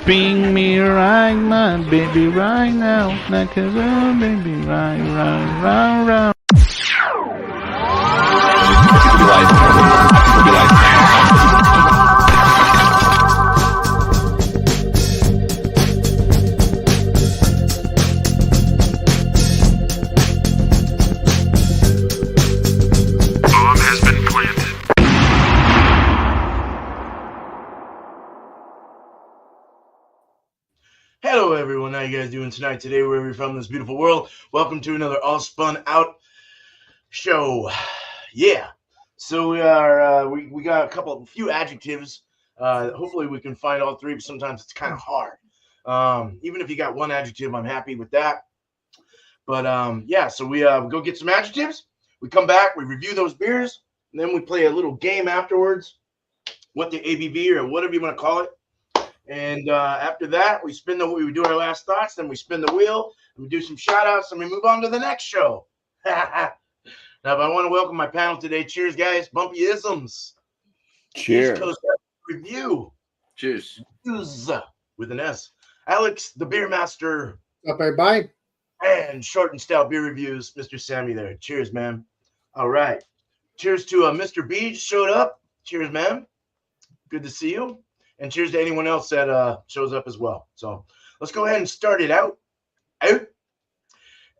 Bring me right, my baby, right now. Like a real baby, right. Hello everyone, how you guys doing tonight? Today, wherever you're from this beautiful world, welcome to another All Spun Out show. Yeah, so we are we got a few adjectives. Hopefully we can find all three, but sometimes it's kind of hard. Even if you got one adjective, I'm happy with that. But yeah, so we go get some adjectives. We come back, we review those beers, and then we play a little game afterwards. What the ABV or whatever you want to call it. And after that, we do our last thoughts, then we spin the wheel, and we do some shout outs, and we move on to the next show. Now, if I want to welcome my panel today, cheers, guys. Bumpy Isms. Cheers. East Coast Review. Cheers. With an S. Alex, the Beer Master. Up, everybody. And Short and Stout Beer Reviews, Mr. Sammy there. Cheers, man. All right. Cheers to Mr. B showed up. Cheers, man. Good to see you. And cheers to anyone else that shows up as well. So let's go ahead and start it out. And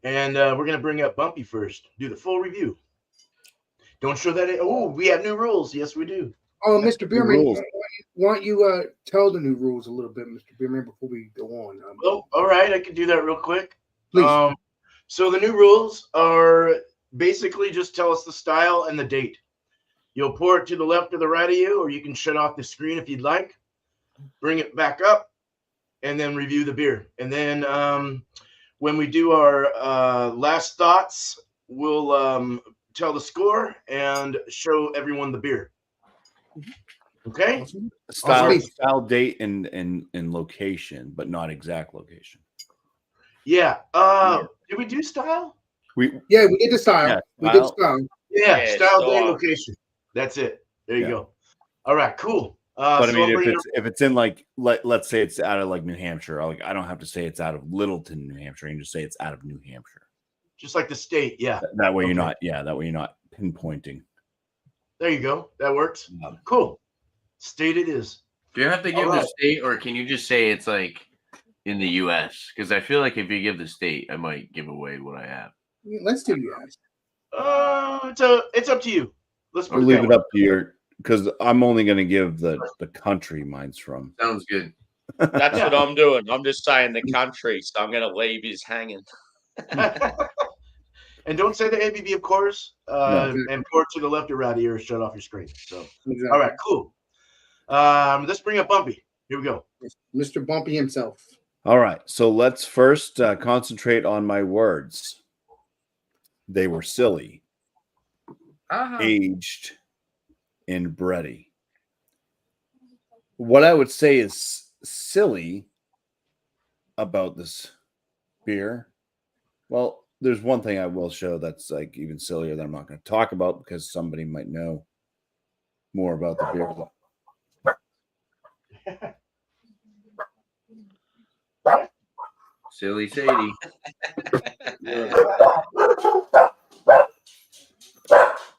we're going to bring up Bumpy first. Do the full review. Don't show that. Oh, we have new rules. Yes, we do. Oh, Mr. Bierman, why don't you tell the new rules a little bit, Mr. Bierman, before we go on? Oh, all right. I can do that real quick. Please. So the new rules are basically just tell us the style and the date. You'll pour it to the left or the right of you, or you can shut off the screen if you'd like. Bring it back up, and then review the beer. And then when we do our last thoughts, we'll tell the score and show everyone the beer. Okay? Style, date, and location, but not exact location. Yeah. Did we do style? We did the style. Yeah, we did style. Yeah, style, date, location. That's it. There you go. All right, cool. But I mean, if it's in like let's say it's out of like New Hampshire, I don't have to say it's out of Littleton, New Hampshire. You can just say it's out of New Hampshire. Just like the state, yeah. That way you're not, that way you're not pinpointing. There you go. That works. Cool. State it is. Do you have to give the state, or can you just say it's like in the U.S.? Because I feel like if you give the state, I might give away what I have. Let's do U.S. It's up to you. Let's leave it up to your. Because I'm only going to give the country mine's from. Sounds good. That's what I'm doing. I'm just saying the country, so I'm going to leave his hanging. And don't say the ABV, of course. And pour it to the left or right here, shut off your screen. So, Exactly. All right, cool. Let's bring up Bumpy. Here we go. Mr. Bumpy himself. All right. So let's first concentrate on my words. They were silly, aged, and bready. What I would say is silly about this beer. Well, there's one thing I will show that's like even sillier that I'm not going to talk about because somebody might know more about the beer. Silly Sadie.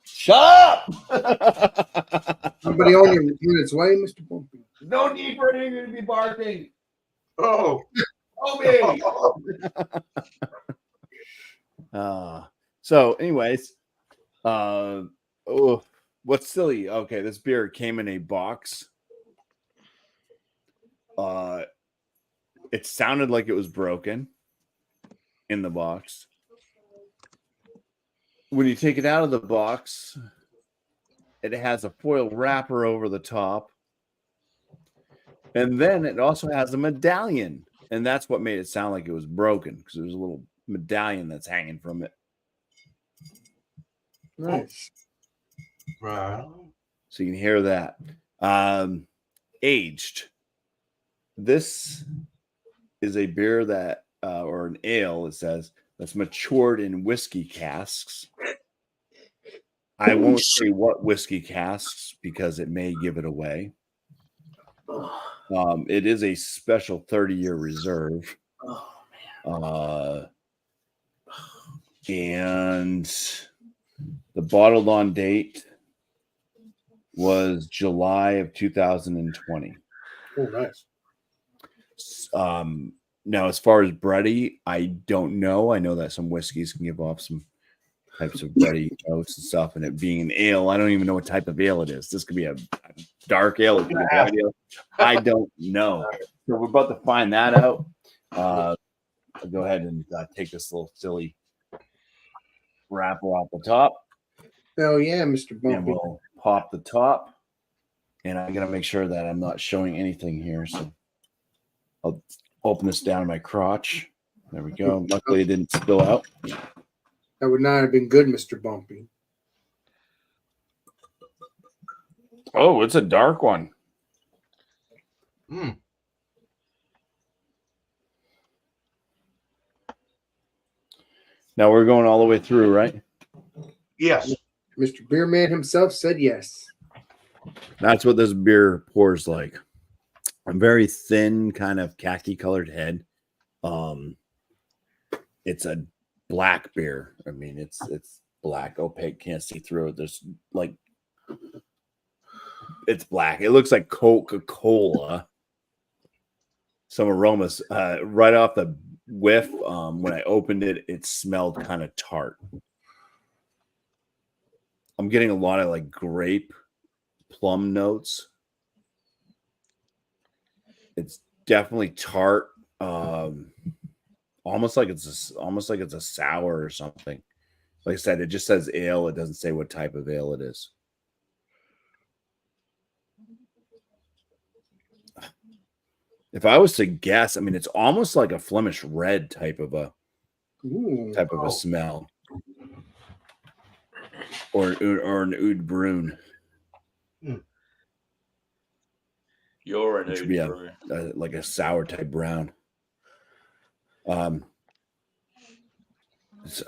Shut up! Somebody on its way, Mr. Bumpy. No need for anything to be barking. Oh, me. So, anyways, what's silly? Okay, this beer came in a box. It sounded like it was broken in the box. When you take it out of the box, it has a foil wrapper over the top. And then it also has a medallion. And that's what made it sound like it was broken, because there's a little medallion that's hanging from it. Nice. right. So you can hear that. Aged. This is a beer that, or an ale, it says, that's matured in whiskey casks. I won't say what whiskey casks because it may give it away. It is a special 30-year reserve. Oh, And the bottled on date was July of 2020. Oh, nice. Now, as far as bready, I don't know. I know that some whiskeys can give off some types of bready notes and stuff, and it being an ale, I don't even know what type of ale it is. This could be a dark ale. It could be a white ale. I don't know. So we're about to find that out. I'll go ahead and take this little silly wrapper off the top. Hell yeah, Mr. And Bumpy. we'll pop the top. And I gotta make sure that I'm not showing anything here. So I'll open this down in my crotch. There we go. Luckily it didn't spill out. That would not have been good, Mr. Bumpy. Oh, it's a dark one. Mm. Now we're going all the way through, right? Yes. Mr. Beerman himself said yes. That's what this beer pours like. A very thin, kind of khaki colored head. It's a black beer. I mean, it's black, opaque, can't see through it. There's like, it's black. It looks like Coca-Cola. Some aromas right off the whiff. When I opened it, it smelled kind of tart. I'm getting a lot of like grape, plum notes. It's definitely tart. Almost like it's a sour or something. Like I said, it just says ale. It doesn't say what type of ale it is. If I was to guess, I mean, it's almost like a Flemish red type of a smell, or an Oud Bruin. You're an Which would be Uber. like a sour type brown. It's,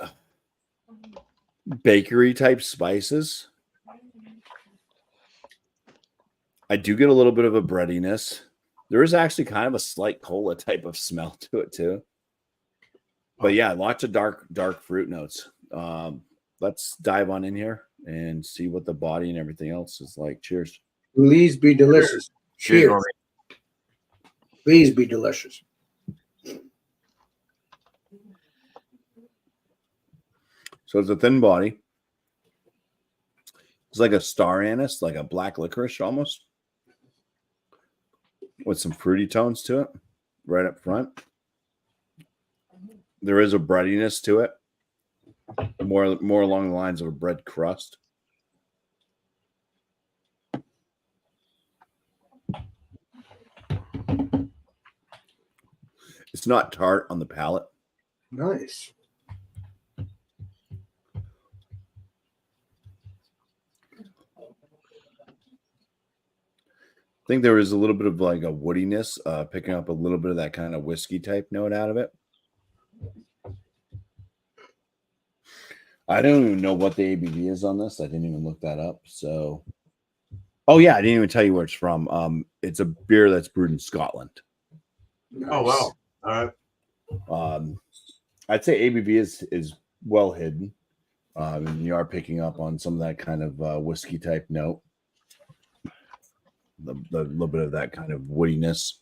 bakery type spices. I do get a little bit of a breadiness. There is actually kind of a slight cola type of smell to it too. But yeah, lots of dark fruit notes. Let's dive on in here and see what the body and everything else is like. Cheers. Please be delicious. Cheers. Cheers. Please be delicious. So it's a thin body. It's like a star anise, like a black licorice almost, with some fruity tones to it right up front. There is a breadiness to it, more along the lines of a bread crust. It's not tart on the palate. Nice. I think there is a little bit of like a woodiness, picking up a little bit of that kind of whiskey type note out of it. I don't even know what the ABV is on this. I didn't even look that up. So, oh yeah, I didn't even tell you where it's from. It's a beer that's brewed in Scotland. Nice. Oh wow! All right. I'd say ABV is well hidden. And you are picking up on some of that kind of whiskey type note. The little bit of that kind of woodiness.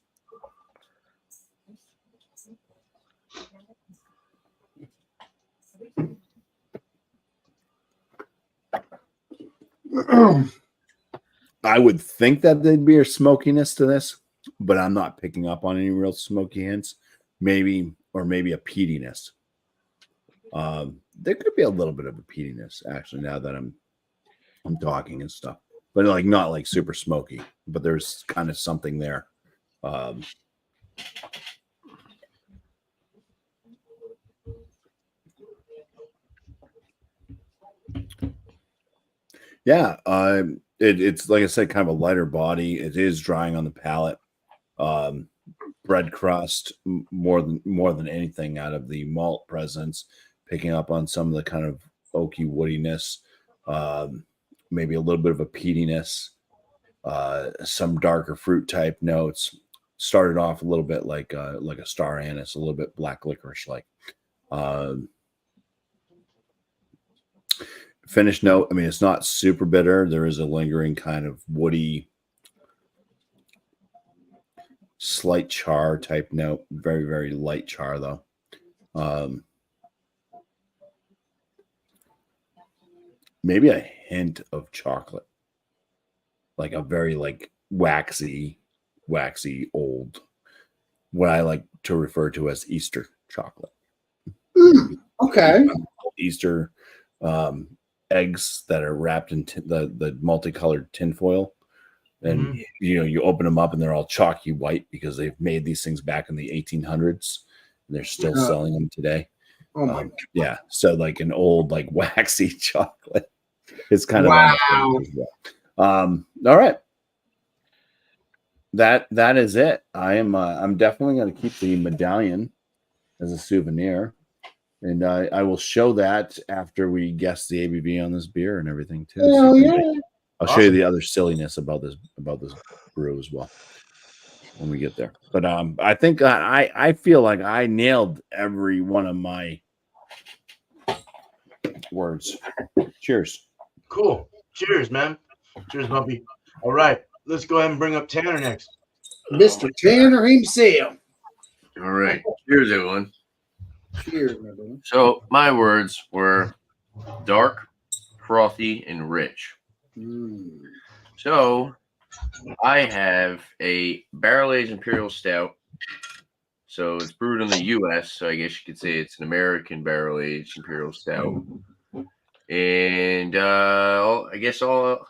I would think that there'd be a smokiness to this, but I'm not picking up on any real smoky hints. Maybe a peatiness. There could be a little bit of a peatiness actually now that I'm talking and stuff, but like not like super smoky, but there's kind of something there. Yeah, it's like I said, kind of a lighter body. It is drying on the palate. Bread crust more than anything out of the malt presence, picking up on some of the kind of oaky woodiness, maybe a little bit of a peatiness, some darker fruit type notes. started off a little bit like a star anise, a little bit black licorice like. Finish note, I mean, it's not super bitter. There is a lingering kind of woody, slight char type note. Very, very light char, though. Maybe a hint of chocolate. Like a very, like, waxy old, what I like to refer to as Easter chocolate. Okay. Easter eggs that are wrapped in the multicolored tinfoil, and you open them up and they're all chalky white because they've made these things back in the 1800s and they're still selling them today. Oh my yeah, so like an old like waxy chocolate is kind wow. of all right, that is it. I'm definitely going to keep the medallion as a souvenir. And I will show that after we guess the ABV on this beer and everything too. Oh yeah! I'll show you the other silliness about this brew as well when we get there. But I think I feel like I nailed every one of my words. Cheers. Cool. Cheers, man. Cheers, Bumpy. All right, let's go ahead and bring up Tanner next. Mr. Tanner himself. All right. Cheers, everyone. Cheers, my brother. So my words were dark, frothy, and rich. So I have a barrel-aged imperial stout. So it's brewed in the U.S., so I guess you could say it's an American barrel-aged imperial stout. And I guess all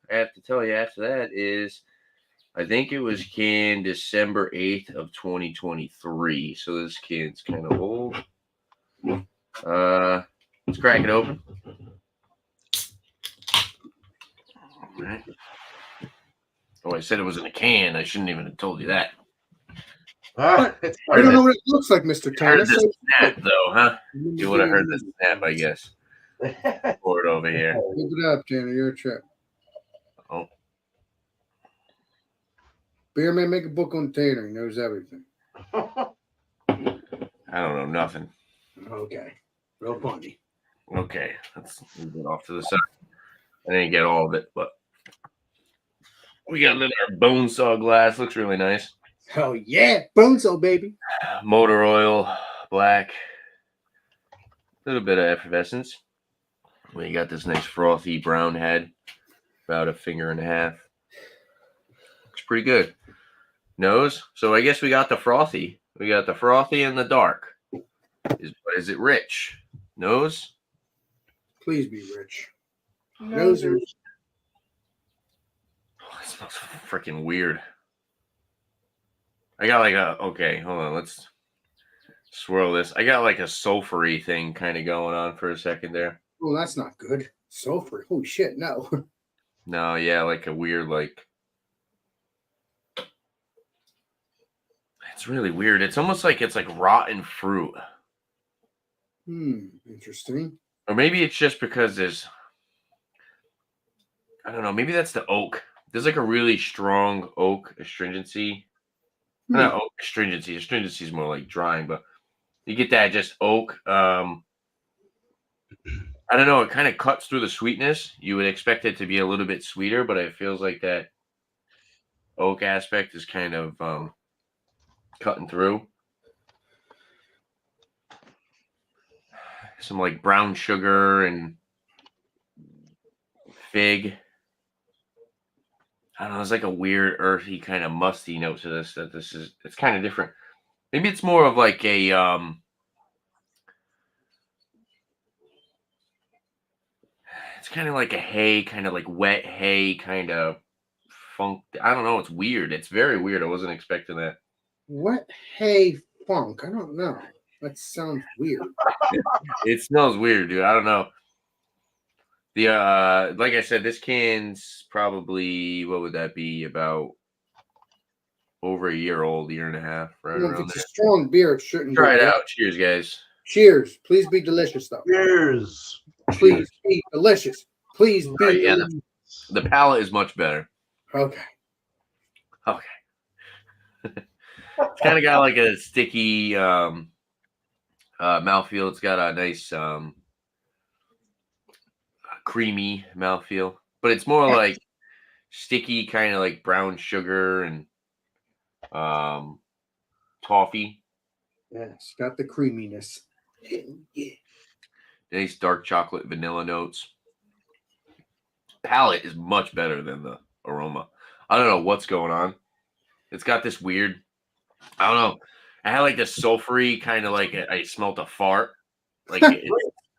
I have to tell you after that is I think it was canned December 8th of 2023. So this can's kind of old. Let's crack it open. All right. Oh, I said it was in a can. I shouldn't even have told you that. I don't know what it looks like, Mr. Tanner. Heard this snap, though, huh? You would have heard this snap, I guess. Pour it over here. Keep it up, Tanner. You're a trip. Oh. Beer man, make a book on Tanner. He knows everything. I don't know nothing. Okay. Real funny. Okay, let's move it off to the side. I didn't get all of it, but we got it in our bone saw glass. Looks really nice. Oh, yeah. Bonesaw, baby. Motor oil, black. A little bit of effervescence. We got this nice frothy brown head, about a finger and a half. Looks pretty good. Nose. So I guess we got the frothy. We got the frothy and the dark. Is it rich? Nose? Please be rich. Nosers. Oh, it smells freaking weird. I got like okay, hold on. Let's swirl this. I got like a sulfury thing kind of going on for a second there. Oh, that's not good. Sulfur. Holy shit, no. No, yeah, like a weird, like. It's really weird. It's almost like it's like rotten fruit. Interesting. Or maybe it's just because there's, I don't know, maybe that's the oak. There's like a really strong oak astringency. Not oak astringency. Astringency is more like drying, but you get that just oak. I don't know. It kind of cuts through the sweetness. You would expect it to be a little bit sweeter, but it feels like that oak aspect is kind of cutting through. Some like brown sugar and fig. I don't know. It's like a weird earthy kind of musty note to this. It's kind of different. Maybe it's more of like a it's kind of like a hay, kind of like wet hay, kind of funk. I don't know. It's weird. It's very weird. I wasn't expecting that. What hay funk? I don't know. That sounds weird. It smells weird, dude. I don't know. The like I said, this can's probably, what would that be, about over a year old, year and a half, right Well, if around it's there. a strong beer, it shouldn't Try be it bad. out. Cheers, guys. Cheers. Please be delicious, though. Cheers. Please be delicious. Please be Right, yeah, delicious. The palate is much better. Okay. Okay. It's kind of got like a sticky mouthfeel. It's got a nice creamy mouthfeel, but it's more like sticky, kind of like brown sugar and toffee. Yeah, it's got the creaminess. Yeah. Nice dark chocolate vanilla notes. Palate is much better than the aroma. I don't know what's going on. It's got this weird, I don't know. I had like this sulfury kind of like I smelled a fart. Like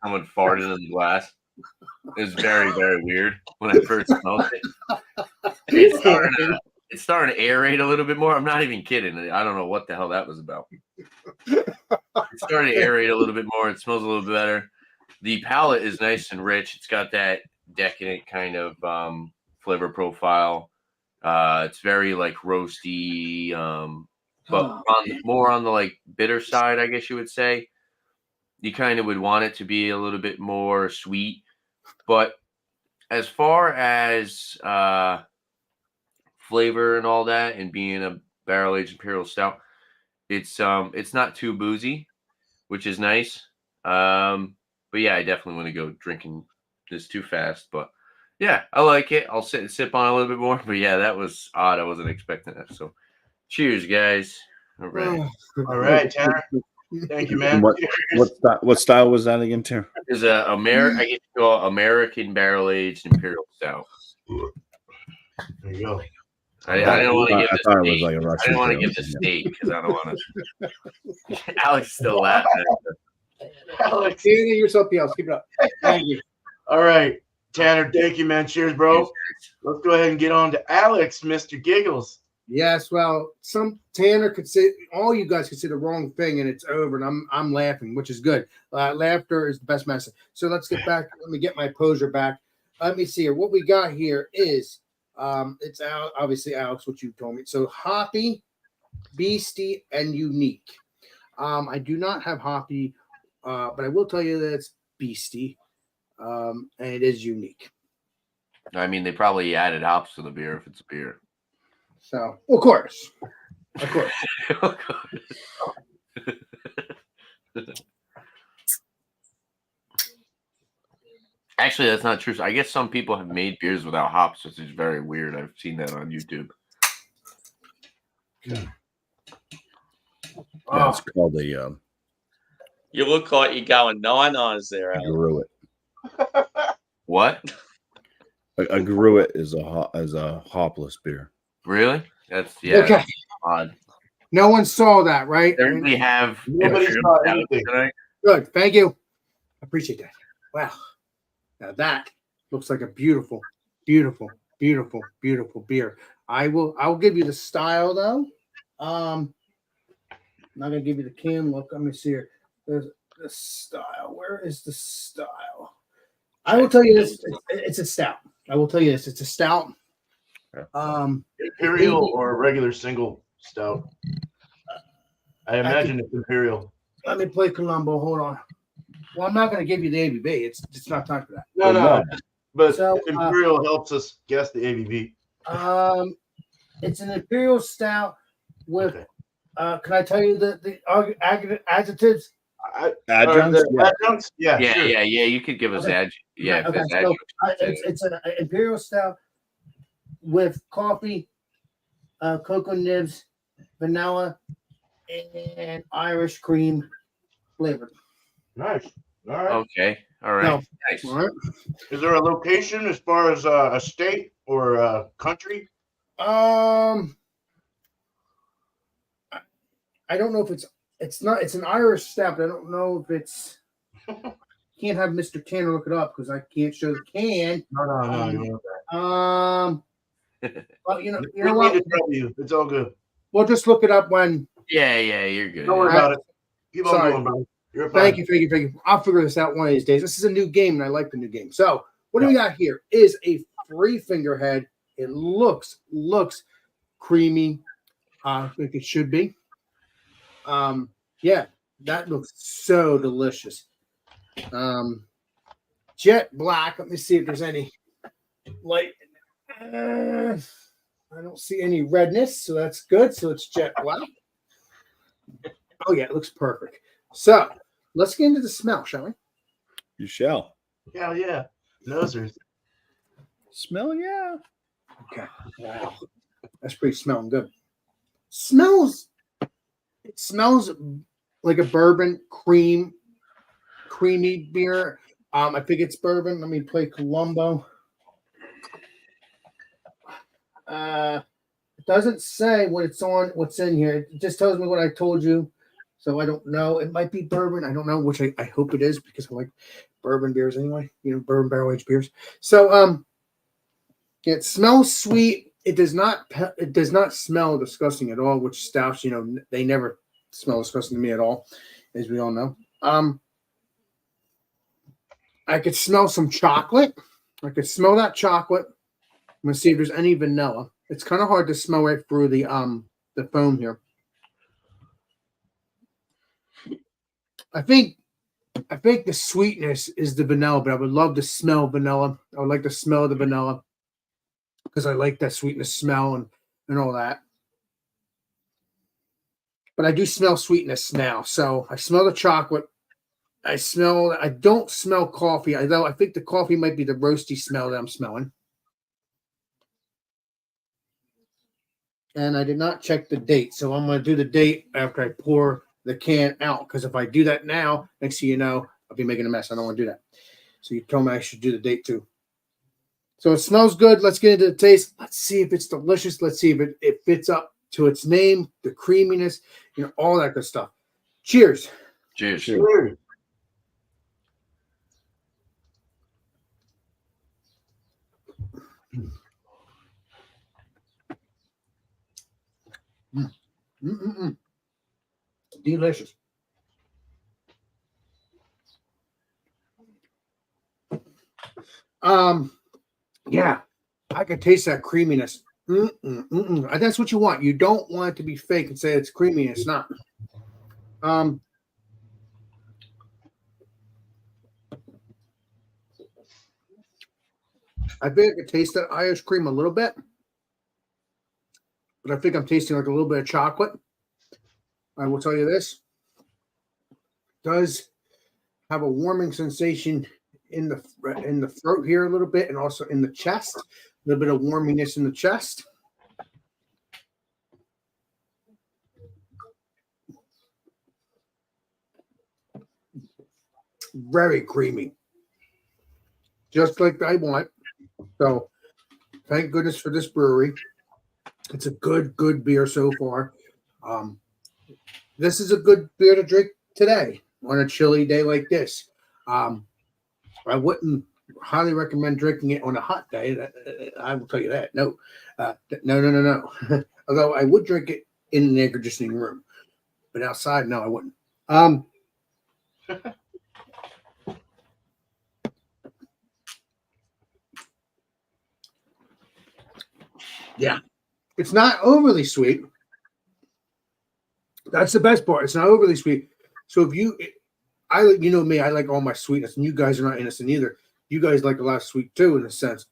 someone farted in the glass. It was very, very weird when I first smelled it. It's starting to aerate a little bit more. I'm not even kidding. I don't know what the hell that was about. It's starting to aerate a little bit more. It smells a little bit better. The palate is nice and rich. It's got that decadent kind of flavor profile. It's very like roasty, but more on the like bitter side, I guess you would say. You kind of would want it to be a little bit more sweet. But as far as flavor and all that, and being a barrel aged imperial stout, it's not too boozy, which is nice. But yeah, I definitely want to go drinking this too fast. But yeah, I like it. I'll sit and sip on it a little bit more. But yeah, that was odd. I wasn't expecting that. So cheers, guys. All right. All right, Tanner. Thank you, man. And what style was that again, Tim? Is I guess you call it American barrel aged imperial stout. There you go. I don't want to give this thought it was state. like a I Russian. don't want to give this state because I don't want to. Alex is still laughing. Alex. Get yourself else. Keep it up. Thank you. All right, Tanner. Thank you, man. Cheers, bro. Let's go ahead and get on to Alex, Mr. Giggles. Yes, well, Tanner could say all you guys could say the wrong thing and it's over, and I'm laughing, which is good. Laughter is the best medicine. So let's get back. Let me get my poser back. Let me see here. What we got here is it's obviously Alex, what you told me. So hoppy, beastie, and unique. I do not have hoppy, but I will tell you that it's beastie, and it is unique. I mean, they probably added hops to the beer if it's a beer. So, of course. Actually, that's not true. I guess some people have made beers without hops, which is very weird. I've seen that on YouTube. Yeah, it's called a You look like you're going 9-eyes there, Alex. Gruit. What? A Gruit is a hopless beer. Really? That's Okay. Odd. No one saw that, right? They really have. Nobody saw anything. Tonight. Good. Thank you. I appreciate that. Wow. Now that looks like a beautiful, beautiful, beautiful, beautiful beer. I'll give you the style though. I'm not gonna give you the can look. Let me see here. There's the style. Where is the style? I will tell you this. It's a stout. I will tell you this. It's a stout. Imperial or regular single stout? I imagine it's Imperial. Let me play Columbo. Hold on. Well, I'm not going to give you the ABV. It's not time for that. No. But So, Imperial helps us guess the ABV. It's an Imperial stout with. Okay. Can I tell you the adjectives? Adjuncts? Adjuncts? Yeah. Yeah, Sure. yeah. You could give us Okay. Yeah. Okay. So it's an Imperial stout with coffee, cocoa nibs, vanilla, and Irish cream flavored. Nice. All right. Okay. All right. No. Nice. All right. Is there a location as far as a state or a country? I don't know if it's an Irish stout, but I don't know if it's can't have Mr. Tanner look it up because I can't show the can. No. Well, you know We need what? to tell you. It's all good. We'll just look it up when. Yeah, you're good. Don't worry about it. Keep on Sorry. going, bro. You're fine. Thank you. I'll figure this out one of these days. This is a new game, and I like the new game. So what do we got here? Is a 3-finger head. It looks creamy. I think it should be. Yeah, that looks so delicious. Jet black. Let me see if there's any light. I don't see any redness, so that's good. So it's jet black. Oh yeah, it looks perfect. So let's get into the smell, shall we? You shall. Hell yeah. Nosers. Smell, yeah. Okay. Wow. That's pretty smelling good. It smells like a bourbon creamy beer. I think it's bourbon. Let me play Colombo. It doesn't say what's in here. It just tells me what I told you. So I don't know. It might be bourbon. I don't know, which I hope it is because I like bourbon beers anyway. Bourbon barrel aged beers. So it smells sweet. It does not smell disgusting at all, which stouts, they never smell disgusting to me at all, as we all know. I could smell some chocolate. I could smell that chocolate. I'm gonna see if there's any vanilla. It's kind of hard to smell right through the foam here. I think the sweetness is the vanilla, but I would love to smell vanilla. I would like to smell the vanilla because I like that sweetness smell and all that. But I do smell sweetness now. So I smell the chocolate. I don't smell coffee, although I think the coffee might be the roasty smell that I'm smelling. And I did not check the date. So I'm going to do the date after I pour the can out. Because if I do that now, next thing you know, I'll be making a mess. I don't want to do that. So you told me I should do the date too. So it smells good. Let's get into the taste. Let's see if it's delicious. Let's see if it fits up to its name, the creaminess, all that good stuff. Cheers. Cheers. Sure. Delicious. Yeah, I can taste that creaminess. That's what you want. You don't want it to be fake and say it's creamy. It's not. I think I can taste that Irish cream a little bit, but I think I'm tasting like a little bit of chocolate. I will tell you this. It does have a warming sensation in the throat here a little bit, and also in the chest. A little bit of warminess in the chest. Very creamy. Just like I want. So thank goodness for this brewery. It's a good beer so far. This is a good beer to drink today on a chilly day like this. I wouldn't highly recommend drinking it on a hot day. I will tell you that. No. No. Although I would drink it in an air conditioning room, but outside, no, I wouldn't. Yeah, it's not overly sweet. That's the best part. It's not overly sweet. So if me, I like all my sweetness, and you guys are not innocent either. You guys like a lot of sweet too, in a sense.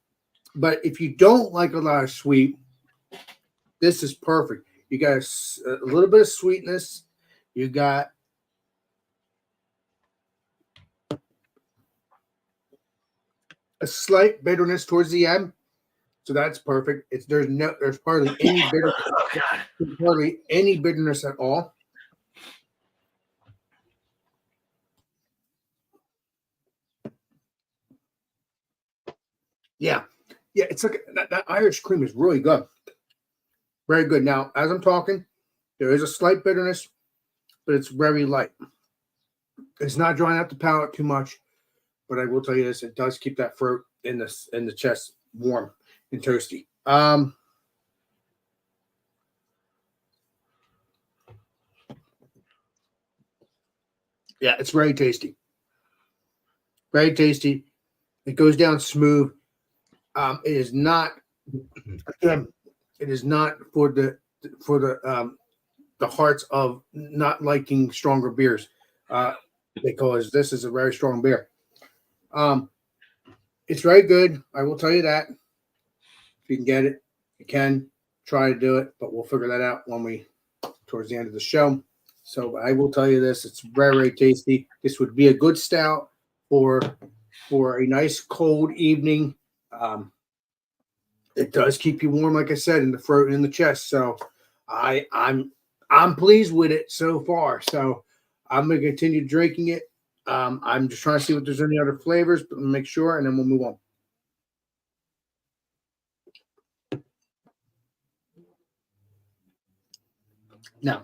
But if you don't like a lot of sweet, this is perfect. You got a little bit of sweetness. You got a slight bitterness towards the end. So that's perfect. There's hardly any bitterness at all. Yeah, it's like that Irish cream is really good. Very good. Now, as I'm talking, there is a slight bitterness, but it's very light. It's not drying out the palate too much, but I will tell you this: it does keep that throat in the chest warm and toasty. Yeah, it's very tasty. Very tasty. It goes down smooth. It is not. Again, it is not for the hearts of not liking stronger beers, because this is a very strong beer. It's very good. I will tell you that. If you can get it, you can. try to do it, but we'll figure that out when we towards the end of the show. So I will tell you this: it's very, very tasty. This would be a good stout for a nice cold evening. It does keep you warm, like I said, in the throat and in the chest. So I'm pleased with it so far. So I'm gonna continue drinking it. I'm just trying to see if there's any other flavors, but make sure, and then we'll move on. No,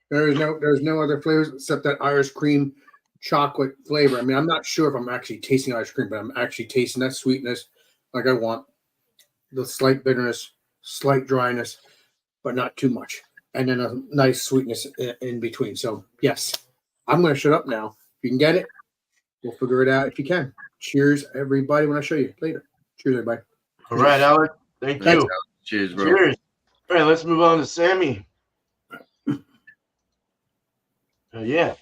there's no other flavors except that Irish cream chocolate flavor. I mean, I'm not sure if I'm actually tasting Irish cream, but I'm actually tasting that sweetness like I want. The slight bitterness, slight dryness, but not too much. And then a nice sweetness in between. So, yes, I'm going to shut up now. If you can get it, we'll figure it out if you can. Cheers, everybody, when I show you later. Cheers, everybody. All right, Alex. Thank you. Thanks, Alex. Cheers, bro. Cheers. All right, let's move on to Sammy. Yeah.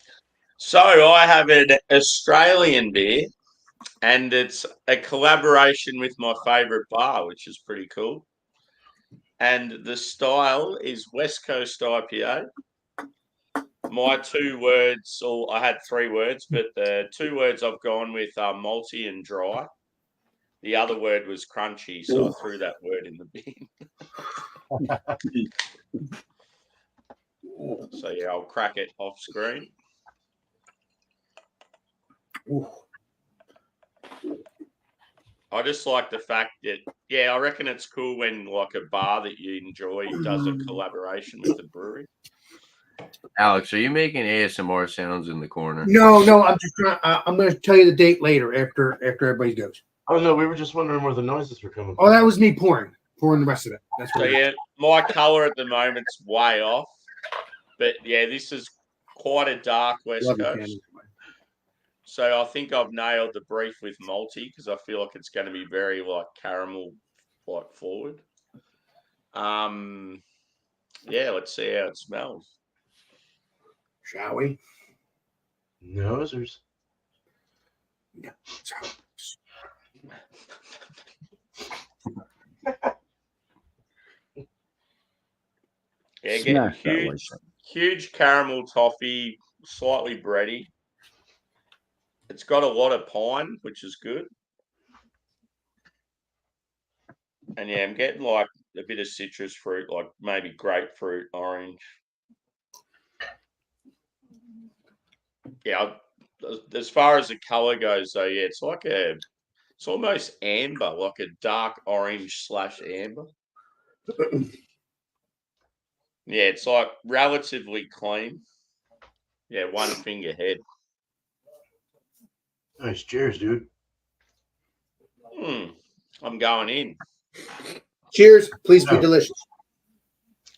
So I have an Australian beer, and it's a collaboration with my favorite bar, which is pretty cool. And the style is West Coast IPA. My 2 words, or I had 3 words, but the 2 words I've gone with are malty and dry. The other word was crunchy, so I threw that word in the bin. So yeah, I'll crack it off screen. I just like the fact that, I reckon it's cool when like a bar that you enjoy does a collaboration with the brewery. Alex, are you making ASMR sounds in the corner? No, I'm just trying. I'm going to tell you the date later after everybody goes. Oh no, we were just wondering where the noises were coming from. Oh, that was me pouring the rest of it. That's So yeah, my color at the moment's way off, but yeah, this is quite a dark West Coast. So I think I've nailed the brief with malty because I feel like it's going to be very like caramel like forward. Let's see how it smells. Shall we? Nosers. Yeah. Yeah, get huge caramel toffee, slightly bready. It's got a lot of pine, which is good. And yeah, I'm getting like a bit of citrus fruit, like maybe grapefruit, orange. Yeah, as far as the color goes, though, yeah, it's almost amber, like a dark orange / amber. Yeah, it's like relatively clean. Yeah, 1 finger head. Nice. Cheers, dude. I'm going in. Cheers. Please be delicious.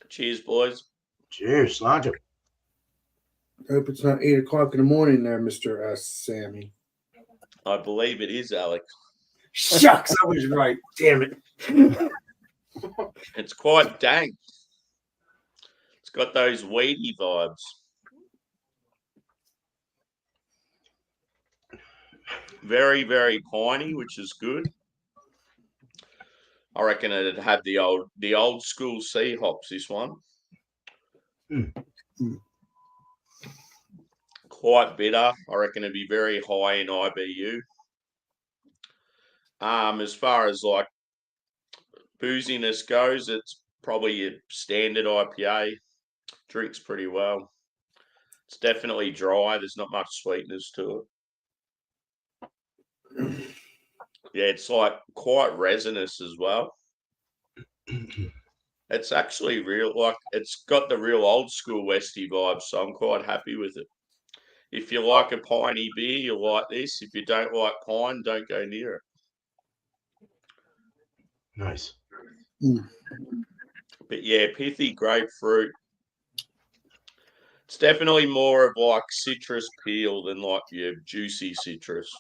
Cheers, boys. Cheers, Slanjo. Hope it's not 8 o'clock in the morning there, Mr. Sammy. I believe it is, Alex. Shucks, I was right. Damn it. It's quite dank. It's got those weedy vibes. Very, very piney, which is good. I reckon it'd have the old school sea hops, this one. Quite bitter. I reckon it'd be very high in IBU. As far as like booziness goes, it's probably a standard IPA. Drinks pretty well. It's definitely dry. There's not much sweetness to it. Yeah, it's like quite resinous as well. It's actually real, like it's got the real old school Westie vibe, so I'm quite happy with it. If you like a piney beer, you'll like this. If you don't like pine, don't go near it. Nice. But yeah, pithy grapefruit. It's definitely more of like citrus peel than like your juicy citrus.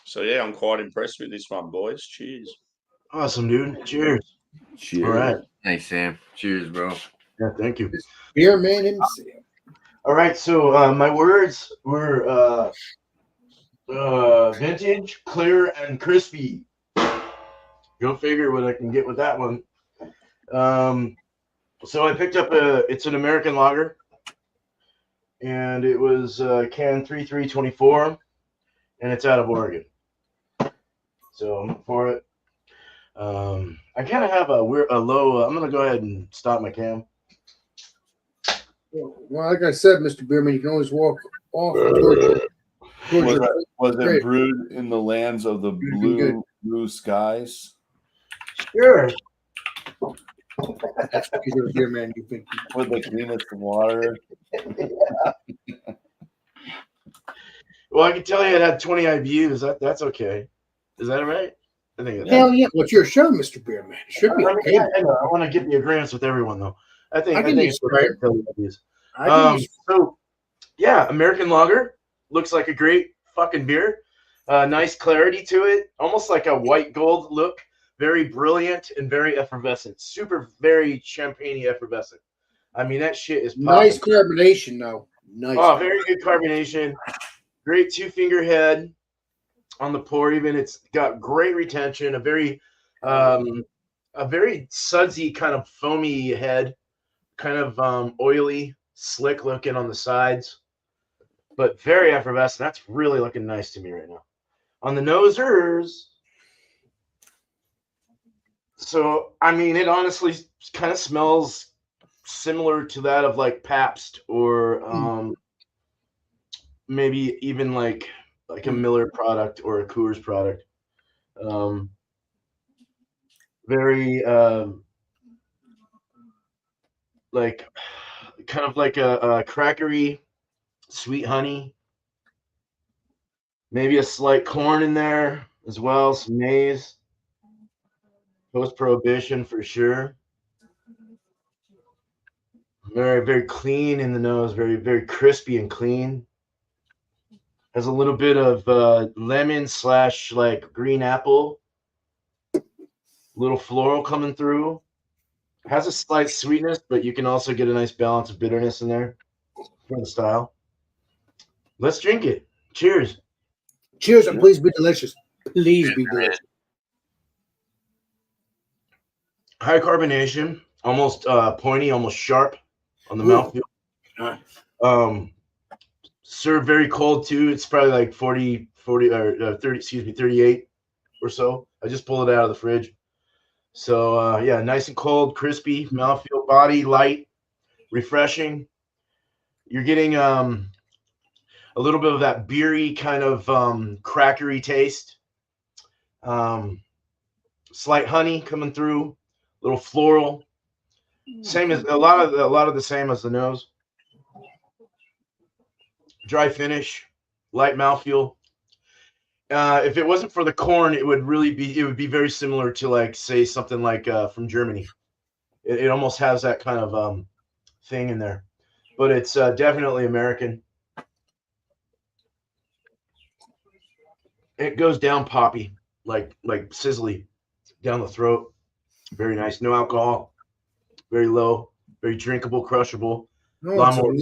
So yeah, I'm quite impressed with this one, boys. Cheers. Awesome, dude. Cheers. Cheers. All right. Thanks, Sam. Cheers, bro. Yeah, thank you. Beer man himself. All right, so my words were vintage, clear, and crispy. Go figure what I can get with that one. So I picked up it's an American lager, and it was can 3324, and it's out of Oregon. So I'm for it. I kind of have a low. I'm gonna go ahead and stop my cam. Well, like I said, Mr. Beerman, you can always walk off towards Was it brewed in the lands of the blue skies? Sure. That's because you're a beer man. You think With the cleanest water? Well, I can tell you it had 20 IBUs. That's okay. Is that right? I think it's hell yeah. What's your show, Mr. Beerman? It should be okay. I want to get the agreements with everyone though. I think use it's okay to tell you IBUs. So yeah, American lager looks like a great fucking beer. Nice clarity to it, almost like a white gold look. Very brilliant and very effervescent. Super, very champagne-y effervescent. I mean, that shit is popping. Nice carbonation, though. Nice. Oh, very good carbonation. Great two-finger head on the pour. Even it's got great retention. A very sudsy kind of foamy head, kind of oily, slick looking on the sides, but very effervescent. That's really looking nice to me right now. On the nosers. So, I mean, it honestly kind of smells similar to that of like Pabst or maybe even like a Miller product or a Coors product. Very like kind of like a crackery sweet honey. Maybe a slight corn in there as well, some maize. Post-prohibition for sure. Very, very clean in the nose. Very, very crispy and clean. Has a little bit of lemon / like green apple. Little floral coming through. Has a slight sweetness, but you can also get a nice balance of bitterness in there for the style. Let's drink it. Cheers. Cheers, and please be delicious. Please be delicious. High carbonation, almost pointy, almost sharp on the mouthfeel. Served very cold too. It's probably like 40 or 38 or so. I just pulled it out of the fridge. So yeah, nice and cold, crispy, mouthfeel, body light, refreshing. You're getting a little bit of that beery kind of crackery taste. Slight honey coming through. Little floral, same as a lot of the same as the nose. Dry finish, light mouthfeel. If it wasn't for the corn, it would be very similar to like say something like from Germany. It almost has that kind of thing in there, but it's definitely American. It goes down poppy, like sizzly down the throat. Very nice. No alcohol. Very low. Very drinkable, crushable. No, Lawnmower.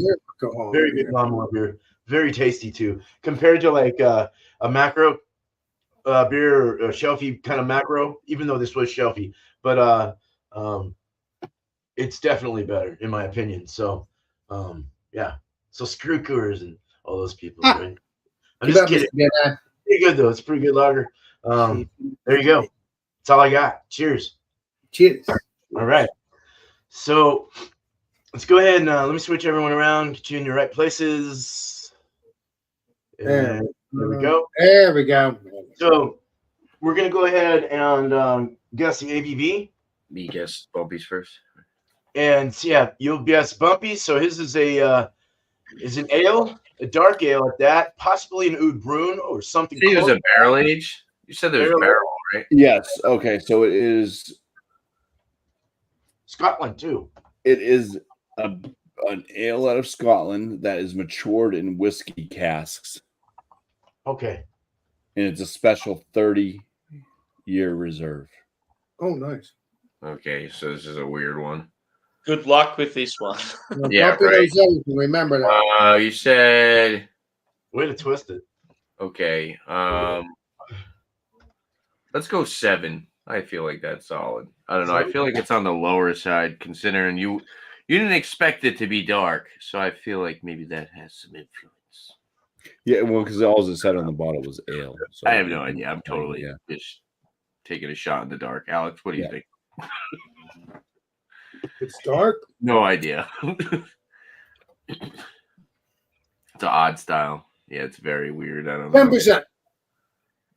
alcohol. Very big lawnmower beer. Very tasty too. Compared to like a macro beer or a shelfie kind of macro, even though this was shelfie, but it's definitely better in my opinion. So yeah. So screw Coors and all those people, right? I'm just kidding. Pretty good though. It's a pretty good lager. There you go. That's all I got. Cheers. Cheers. All right. So let's go ahead and let me switch everyone around, get you in your right places. There we go. There we go. So we're going to go ahead and guess the ABV. Me guess Bumpy's first. And yeah, you'll guess Bumpy. So his is an ale, a dark ale at that, possibly an Oud Bruin or something. It was a barrel age. You said there was barrel, right? Yes. Okay. So it is Scotland too. It is an ale out of Scotland that is matured in whiskey casks. Okay. And it's a special 30-year reserve. Oh, nice. Okay, so this is a weird one. Good luck with this one. Yeah, right. Remember that. You said. Way to twist it. Okay. Let's go 7. I feel like that's solid. I don't know. I feel like it's on the lower side, considering you didn't expect it to be dark, so I feel like maybe that has some influence. Yeah, well, because all it said on the bottle was ale. So I have no idea. I'm totally yeah. just taking a shot in the dark. Alex, what do you Yeah. think? It's dark. No idea. It's an odd style. Yeah, it's very weird. I don't know. 10%.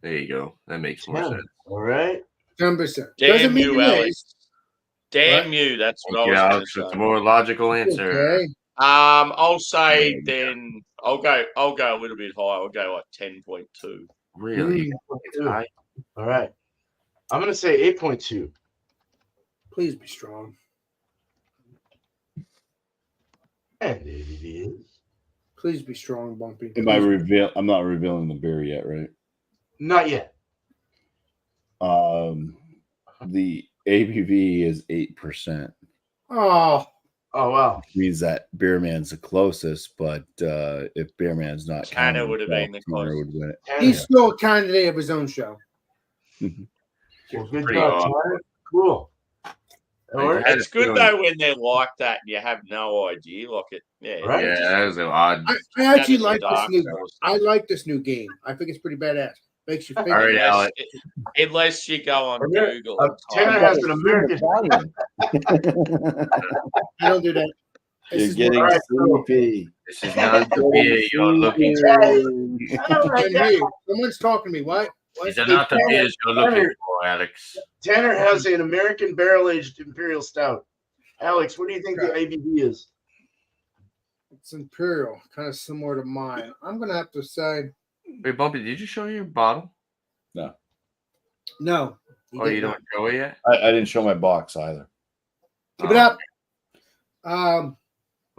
There you go. That makes more 10. sense. All right. 10%. Doesn't Damn mean you, it Alex. is. Damn What? you. That's what Thank I you, was Alex. going That's to a say. more logical answer. Okay. I'll say then I'll go a little bit higher. I'll go like 10.2. Really? It's high. All right. I'm going to say 8.2. Please be strong. And ABV is Please be strong, Bumpy. I'm not revealing the beer yet, right? not yet. The ABV is 8%. Oh, Oh, wow. Which means that Beerman's the closest, but if Beerman's not Tanner counting would have himself, been the Tanner closest. would win it. he's still a candidate of his own show. Well, good Pretty job, awesome. Tanner. Cool. All right. It's good though when they're like that and you have no idea. Like it, yeah. Right. Yeah, that was an odd. I actually That is like this dark, new. that was- I like this new game. I think it's pretty badass. Makes you think. All right, unless, Alex. unless you go on Okay. Google. and Tanner type- has an American. I don't do that. This You're is getting All right, sleepy. This is not the beer you're looking for. Oh, my what- God. Someone's talking to me. What? These are not the beers you're looking for, Alex. Tanner has an American barrel-aged Imperial Stout. Alex, what do you think the ABV is? It's Imperial, kind of similar to mine. I'm gonna have to say Wait, Bumpy, did you show your bottle? no. he Oh, did you not. don't show it yet? I didn't show my box either. Keep it up. Well,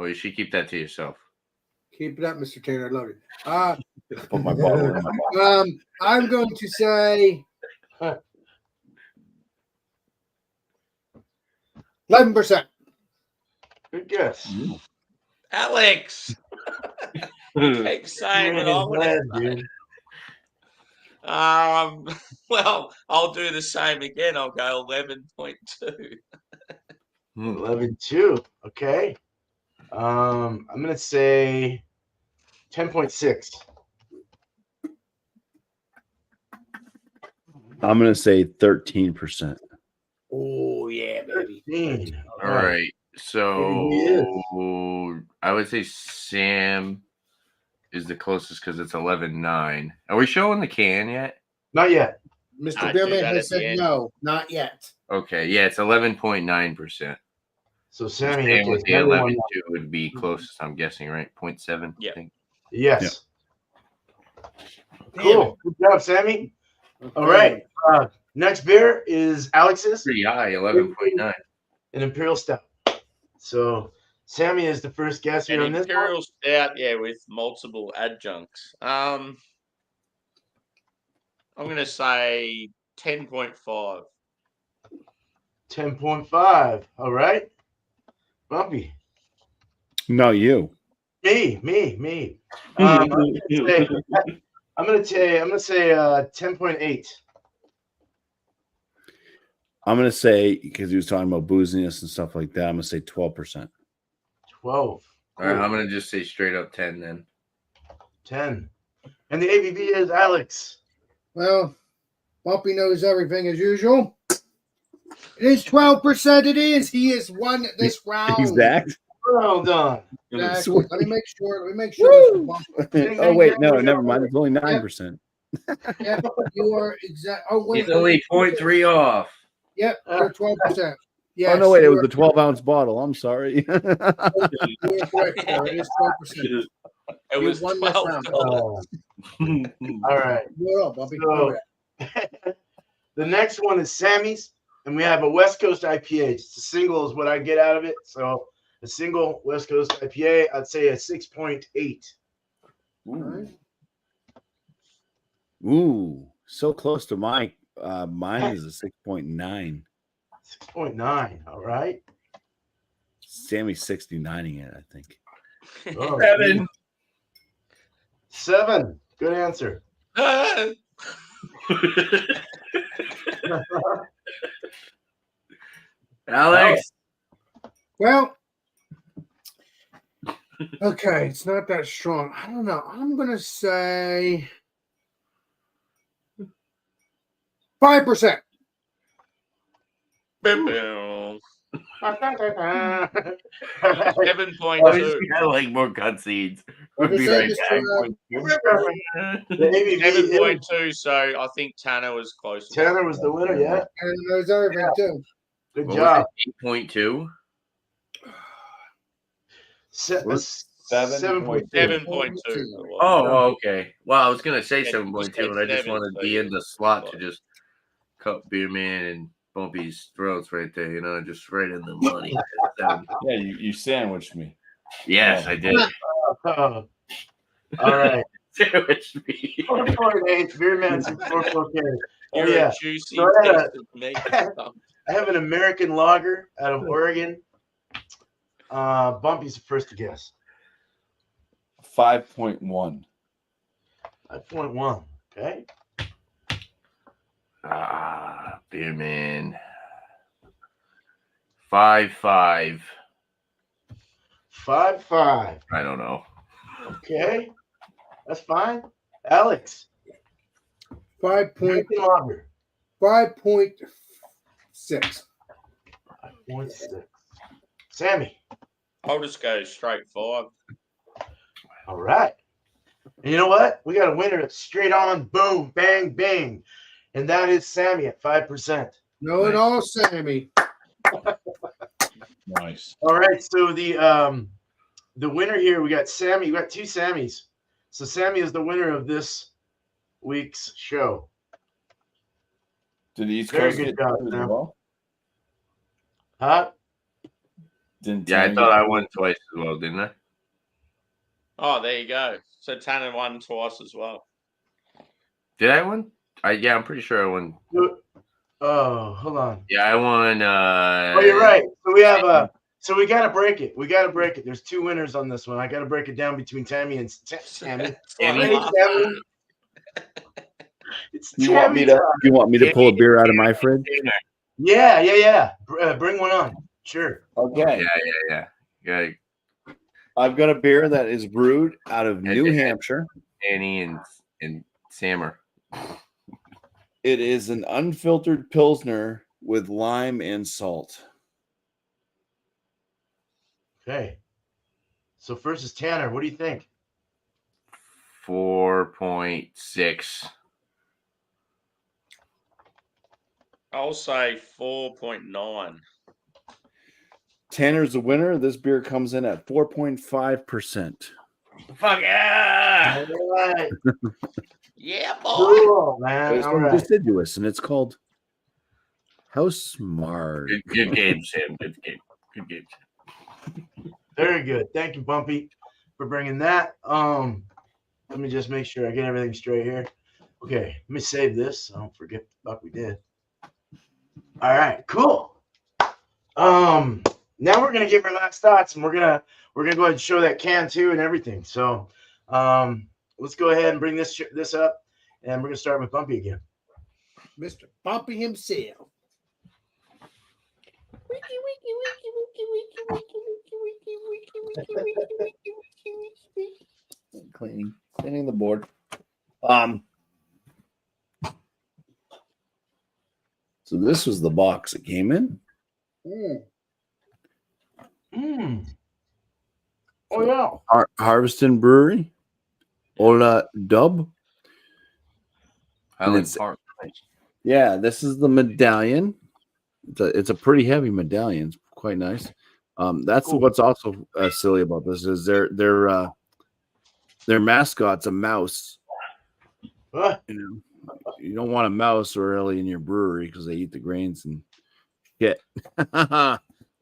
you should keep that to yourself. Keep it up, Mr. Taylor. I love you. Put my bottle in my box. I'm going to say 11%. Good guess. Alex. Keep saying what I'm Glad, gonna say. dude. Well, I'll do the same again. I'll go 11.2. 11.2. Okay. I'm gonna say 10.6. I'm going to say 13%. Oh yeah, baby. 13. All right. So I would say Sam is the closest because it's 11.9. Are we showing the can yet? Not yet. Mr. I'd do Billman that has at the said end. no, not yet. Okay. Yeah, it's 11.9%. So Sammy, Sam okay, with the number one. 11.2 would be closest, I'm guessing, right? 0.7. Yeah. I think. Yes. Damn Cool. Good job, Sammy. All right. Next beer is Alex's, Pretty high, 11.9. an Imperial Stout. So Sammy is the first guest here An on this one. Imperial Stout, yeah, with multiple adjuncts. I'm going to say 10.5. 10.5. All right. Bumpy. No, you. Me. I'm gonna say 10.8. I'm going to say, because he was talking about booziness and stuff like that, I'm going to say 12%. 12. All right, I'm going to just say straight up 10 then. 10. And the ABV is Alex. Well, Bumpy knows everything as usual. It is 12%. It is. He has won this round. Exact. Well done. Exactly. Let me make sure. Mr. Bumpy. Oh, wait. No, never mind. It's only 9%. Yeah, you are exact. Oh, wait. He's only 0.3 off. Yep, you're 12%. Yes, Oh, no, wait. It you was are- the 12-ounce bottle. I'm sorry. you are correct, sir. It is 12%. It You was won this round. $12. All right. You're up, Bumpy. So, the next one is Sammy's, and we have a West Coast IPA. Just a single is what I get out of it. So a single West Coast IPA, I'd say a 6.8. Alright. Ooh, so close to mine. Mine is a 6.9. 6.9. All right. Sammy's 69ing it, I think. Oh, 7. 7. Good answer. Alex. Well, okay, it's not that strong. I don't know. I'm gonna say 5%. Boom. All 7.2. I like more cutscenes. What We'll is be that, right Mr. back. The ABV 7.2. So I think Tanner was closest. Tanner was the winner. Yeah, And knows everything too. good What job. was it, 8.2? 7.2. 7.2. Oh, okay. Well, I was gonna say Yeah, 7.2, you and I said just 7, wanted to so be yeah. in the slot to just cut Beer Man and Bumpy's throats right there, just right in the money. Yeah, you sandwiched me. Yes, Oh. I did. All right. Sandwich me. 4.8. Beer Man 4.4. Oh, You're yeah. a juicy So I had piece of meat. I have an American lager out of Oregon. Bumpy's the first to guess. 5.1. 5.1. Okay. Beer Man. 5.5. 5.5. I don't know. Okay. That's fine. Alex. 5.6. American lager. 5.6. 5.6. Sammy. I'll just go straight 5. All right. And you know what? We got a winner that's straight on, boom, bang, bang. And that is Sammy at 5%. Know it Nice. all, Sammy. Nice. All right. So the winner here, we got Sammy. We got 2 Sammys. So Sammy is the winner of this week's show. Did the East Very Coast good get job, two as Sam. well? Huh? Didn't Yeah, I Tanner thought get I two? won twice as well, didn't I? Oh, there you go. So Tanner won twice as well. Did I win? Yeah, I'm pretty sure I won. Oh, hold on. Yeah, I won. Oh, you're right. So we have so we gotta break it. We gotta break it. There's 2 winners on this one. I gotta break it down between Tammy and Tammy. Tammy? Hey, Tammy. It's You want me Tammy to? time. You want me to pull a beer out of my fridge? Yeah. Bring one on. Sure. Okay. Yeah. I've got a beer that is brewed out of New Hampshire. Annie and Sammer. It is an unfiltered Pilsner with lime and salt. Okay. So first is Tanner. What do you think? 4.6. I'll say 4.9. Tanner's the winner. This beer comes in at 4.5%. Fuck yeah! All right. Yeah, boy. Cool, man. It's All from right. Deciduous, and it's called House Smart. Good game, Sam. Good game. Very good. Thank you, Bumpy, for bringing that. Let me just make sure I get everything straight here. Okay, let me save this so I don't forget the fuck we did. All right, cool. Now we're gonna give our last thoughts, and we're gonna go ahead and show that can too and everything. So, let's go ahead and bring this up, and we're gonna start with Bumpy again. Mr. Bumpy himself. Cleaning the board. So this was the box it came in. Oh yeah. Harveston Brewery. Ola Dub. Highland It's- Park. Yeah, this is the medallion. It's a pretty heavy medallion. It's quite nice. That's Cool. what's also silly about this is their mascot's a mouse. Huh? You don't want a mouse really in your brewery because they eat the grains and shit.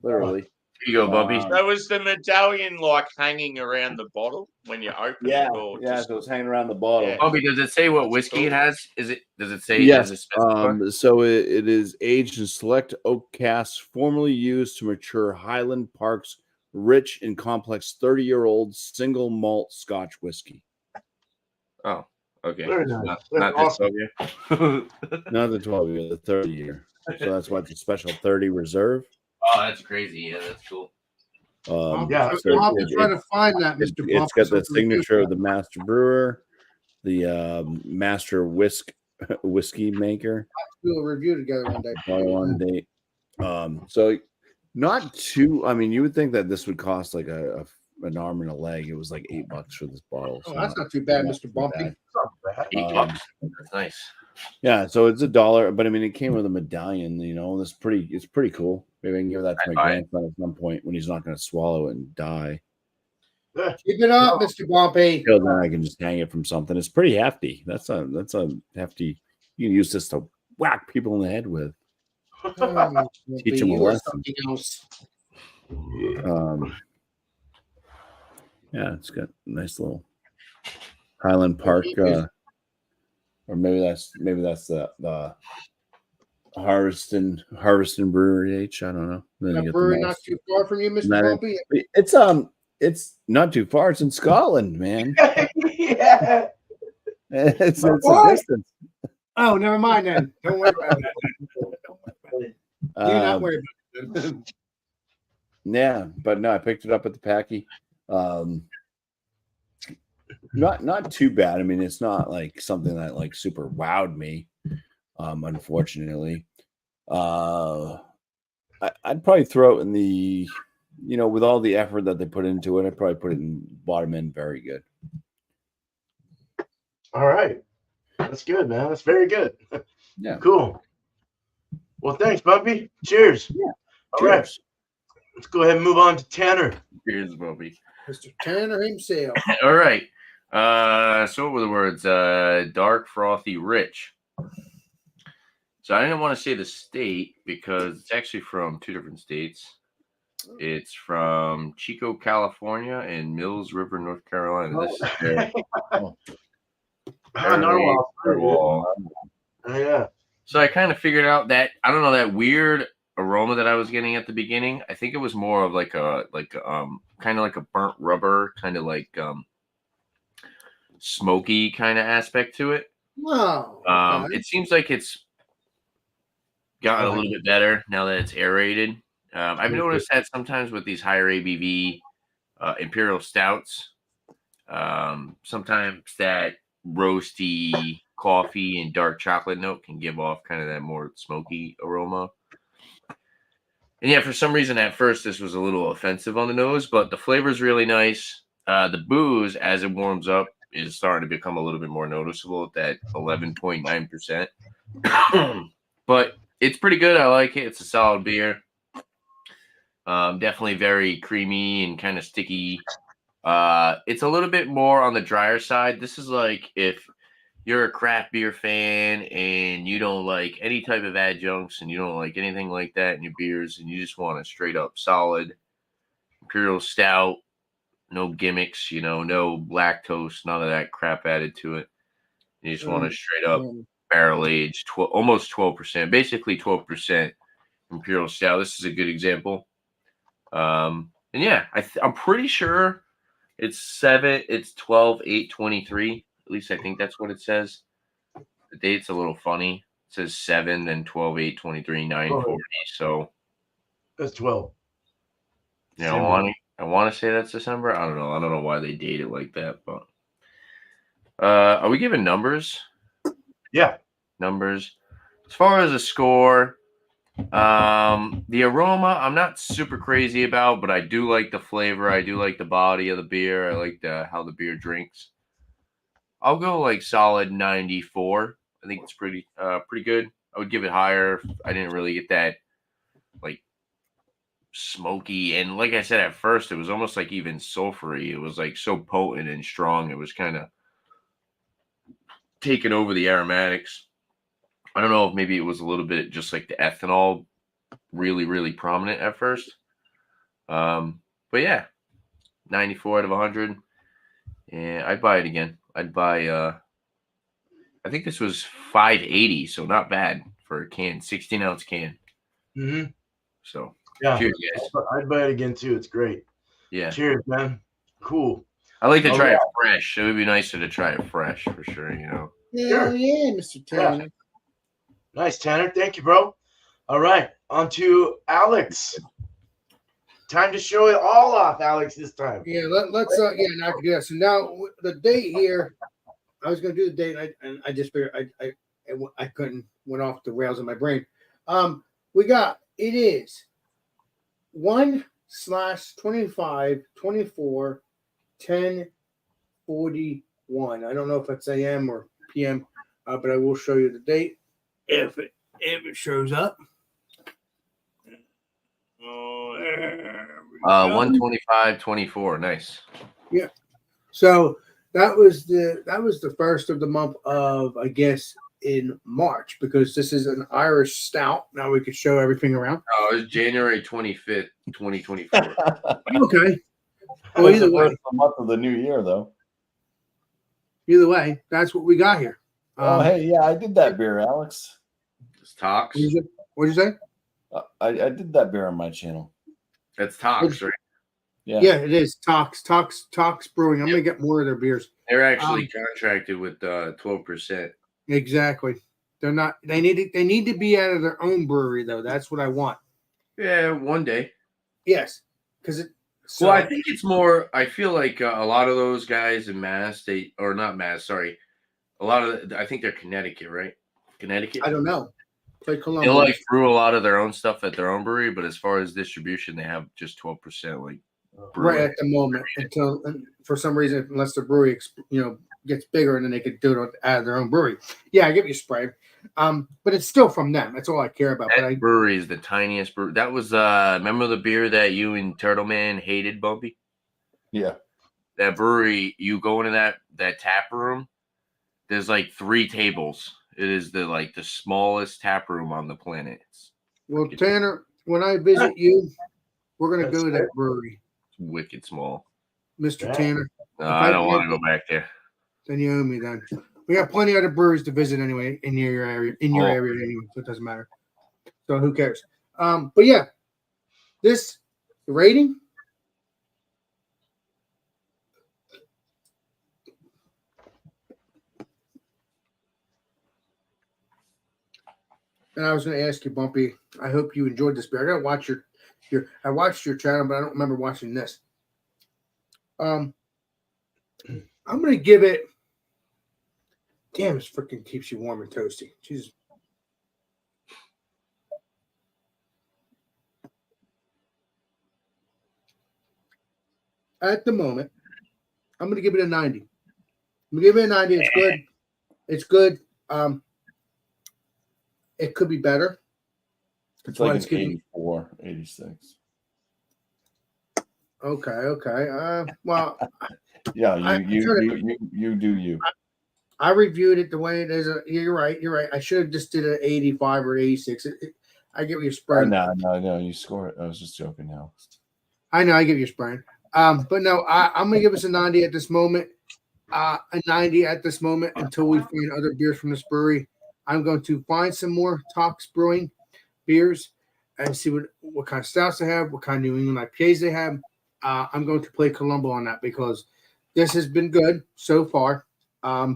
Literally. Here you go, Bumpy. So was the medallion like hanging around the bottle when you open it? Or just, So it's hanging around the bottle. Yeah. Bumpy, does it say what That's whiskey cool. it has? Does it say? Yes. Does it specify? So it is aged in select oak casks formerly used to mature Highland Park's rich and complex 30-year-old single malt Scotch whiskey. Oh, okay. Very nice. Not That's this awesome. 12 year. Not the 12-year, the 30-year. So that's why it's a special 30 reserve. Oh, that's crazy. Yeah, that's cool. Yeah, I'll have to try to find that, Mr. It's Bumpy. got the signature of the master brewer, the master whiskey maker. Do a review together one day. On date. So not too. I mean, you would think that this would cost like an arm and a leg. It was like $8 for this bottle. Oh, So that's not too bad, not Mr. too Bumpy. bad. $8. That's nice. Yeah, so it's $1, but I mean, it came with a medallion. You know, it's pretty cool. Maybe I can give that to my grandson at some point when he's not going to swallow it and die. Keep it up, Mr. Bumpy. Till then, I can just hang it from something. It's pretty hefty. That's a hefty. You can use this to whack people in the head with. Oh, Teach them a you are lesson. something else. Yeah, it's got a nice little Highland Park, or maybe that's the Harveston Brewery H. I don't know. Then you That get brewery the not too far from you, Mr. Matter- Bumpy. it's not too far. It's in Scotland, man. Yeah. It's a What? distance. Oh, never mind then. Don't worry about that. Do not worry about it. Yeah, but no, I picked it up at the Packy. Not too bad. I mean, it's not like something that like super wowed me. Unfortunately, I'd probably throw it in the, with all the effort that they put into it, I'd probably put it in bottom end. Very good. All right. That's good, man. That's very good. Yeah. Cool. Well, thanks, Bumpy. Cheers. Yeah. All right. Cheers. Let's go ahead and move on to Tanner. Cheers, Bumpy. Mr. Tanner himself. All right. So what were the words? Dark, frothy, rich. So I didn't want to say the state because it's actually from two different states. It's from Chico, California, and Mills River, North Carolina. This is their Narwhal. Narwhal. Oh, yeah. So I kind of figured out that, I don't know, that weird aroma that I was getting at the beginning. I think it was more of like kind of like a burnt rubber, kind of like smoky kind of aspect to it. Wow. Okay. It seems like it's gotten a little bit better now that it's aerated. I've noticed that sometimes with these higher ABV imperial stouts, sometimes that roasty coffee and dark chocolate note can give off kind of that more smoky aroma. And yeah, for some reason at first this was a little offensive on the nose, but the flavor is really nice. The booze, as it warms up, is starting to become a little bit more noticeable at that 11.9%. But it's pretty good. I like it. It's a solid beer. Definitely very creamy and kind of sticky. It's a little bit more on the drier side. This is like if you're a craft beer fan and you don't like any type of adjuncts and you don't like anything like that in your beers and you just want a straight up solid imperial stout, no gimmicks, no lactose, none of that crap added to it. You just want a straight up barrel aged, almost 12%, basically 12% imperial stout. This is a good example. And yeah, I'm pretty sure it's 12/8/23. At least I think that's what it says. The date's a little funny. It says 7, then 12/8/23, 9/40. So That's 12. I want to say that's December. I don't know. I don't know why they date it like that, but are we giving numbers? Yeah. Numbers. As far as a score, the aroma I'm not super crazy about, but I do like the flavor. I do like the body of the beer. I like how the beer drinks. I'll go like solid 94. I think it's pretty good. I would give it higher. I didn't really get that like smoky, and like I said at first, it was almost like even sulfury. It was like so potent and strong. It was kind of taking over the aromatics. I don't know if maybe it was a little bit just like the ethanol really, really prominent at first. But yeah, 94 out of 100. Yeah, I'd buy it again. I'd buy, I think this was $5.80, so not bad for a can, 16-ounce can. Mm-hmm. So, yeah. Cheers, guys. I'd buy it again too. It's great. Yeah. Cheers, man. Cool. I like to try it fresh. It would be nicer to try it fresh for sure, Hell Sure. yeah, Mr. Tanner. Yeah. Nice, Tanner. Thank you, bro. All right. On to Alex. Time to show it all off, Alex, this time. Yeah, let's now I can do that. So now the date here, I was going to do the date, and I just figured I couldn't, went off the rails in my brain. We got, it is 1/25/24/10/41. I don't know if it's AM or PM, but I will show you the date if it shows up. Oh, there we go. 125/24. Nice. Yeah. So that was the first of the month of, I guess, in March, because this is an Irish stout. Now we could show everything around. Oh, it was January 25th, 2024. Okay. Well, Well, either way, the month of the new year, though. that's what we got here. Oh, hey, yeah, I did that beer, Alex. It's Tox. What'd you say? I did that beer on my channel. That's Tox, right? Yeah. Yeah, it is Tox Brewing. I'm gonna get more of their beers. They're actually contracted with 12%. Exactly. They're not. They need to be out of their own brewery, though. That's what I want. Yeah, one day. Yes, because it. Well, I think it's more. I feel like a lot of those guys in Mass, a lot of. I think they're Connecticut, right? Connecticut. I don't know. Play They Columbia. like brew a lot of their own stuff at their own brewery, but as far as distribution, they have just 12%. Like Right at the moment, until for some reason, unless the brewery gets bigger, and then they could do it out of their own brewery. Yeah, I give you spray, but it's still from them. That's all I care about. That brewery is the tiniest brewery. That was remember the beer that you and Turtle Man hated, Bumpy? Yeah. That brewery, you go into that tap room, there's like 3 tables. It is the smallest tap room on the planet. Well, Tanner, when I visit you, we're gonna go to that brewery. It's wicked small. Mr. Tanner. No, I don't want to go back there. Then you owe me. Then we got plenty of other breweries to visit anyway in your area. Anyway, so it doesn't matter. So who cares? But yeah, the rating. And I was going to ask you, Bumpy. I hope you enjoyed this beer. I got to watch I watched your channel, but I don't remember watching this. I'm going to give it. Damn, this freaking keeps you warm and toasty. Jesus. At the moment, I'm going to give it a 90. I'm going to give it a 90. It's good. It's good. It could be better. It's like an 84, 86. Okay. Well, yeah, you do you. I reviewed it the way it is. You're right. I should have just did an 85 or 86. I get what you're spraying. No, you score it. I was just joking now. I know, I give you spraying. But no, I'm going to give us a 90 at this moment. A 90 at this moment until we find other beers from this brewery. I'm going to find some more Tox Brewing beers and see what kind of stouts they have, what kind of New England IPAs they have. I'm going to play Columbo on that because this has been good so far. I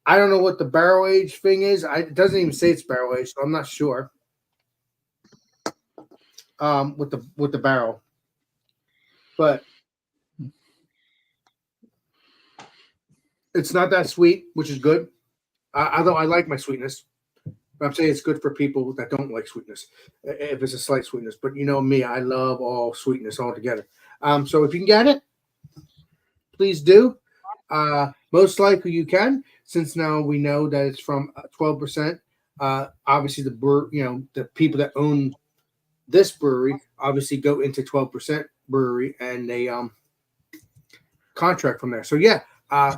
don't know what the barrel age thing is. It doesn't even say it's barrel age, so I'm not sure. With the barrel, but it's not that sweet, which is good. Although I like my sweetness, but I'm saying it's good for people that don't like sweetness, if it's a slight sweetness. But you know me, I love all sweetness altogether. So if you can get it, please do. Most likely you can, since now we know that it's from 12%. Obviously, the people that own this brewery obviously go into 12% brewery, and they contract from there. So yeah.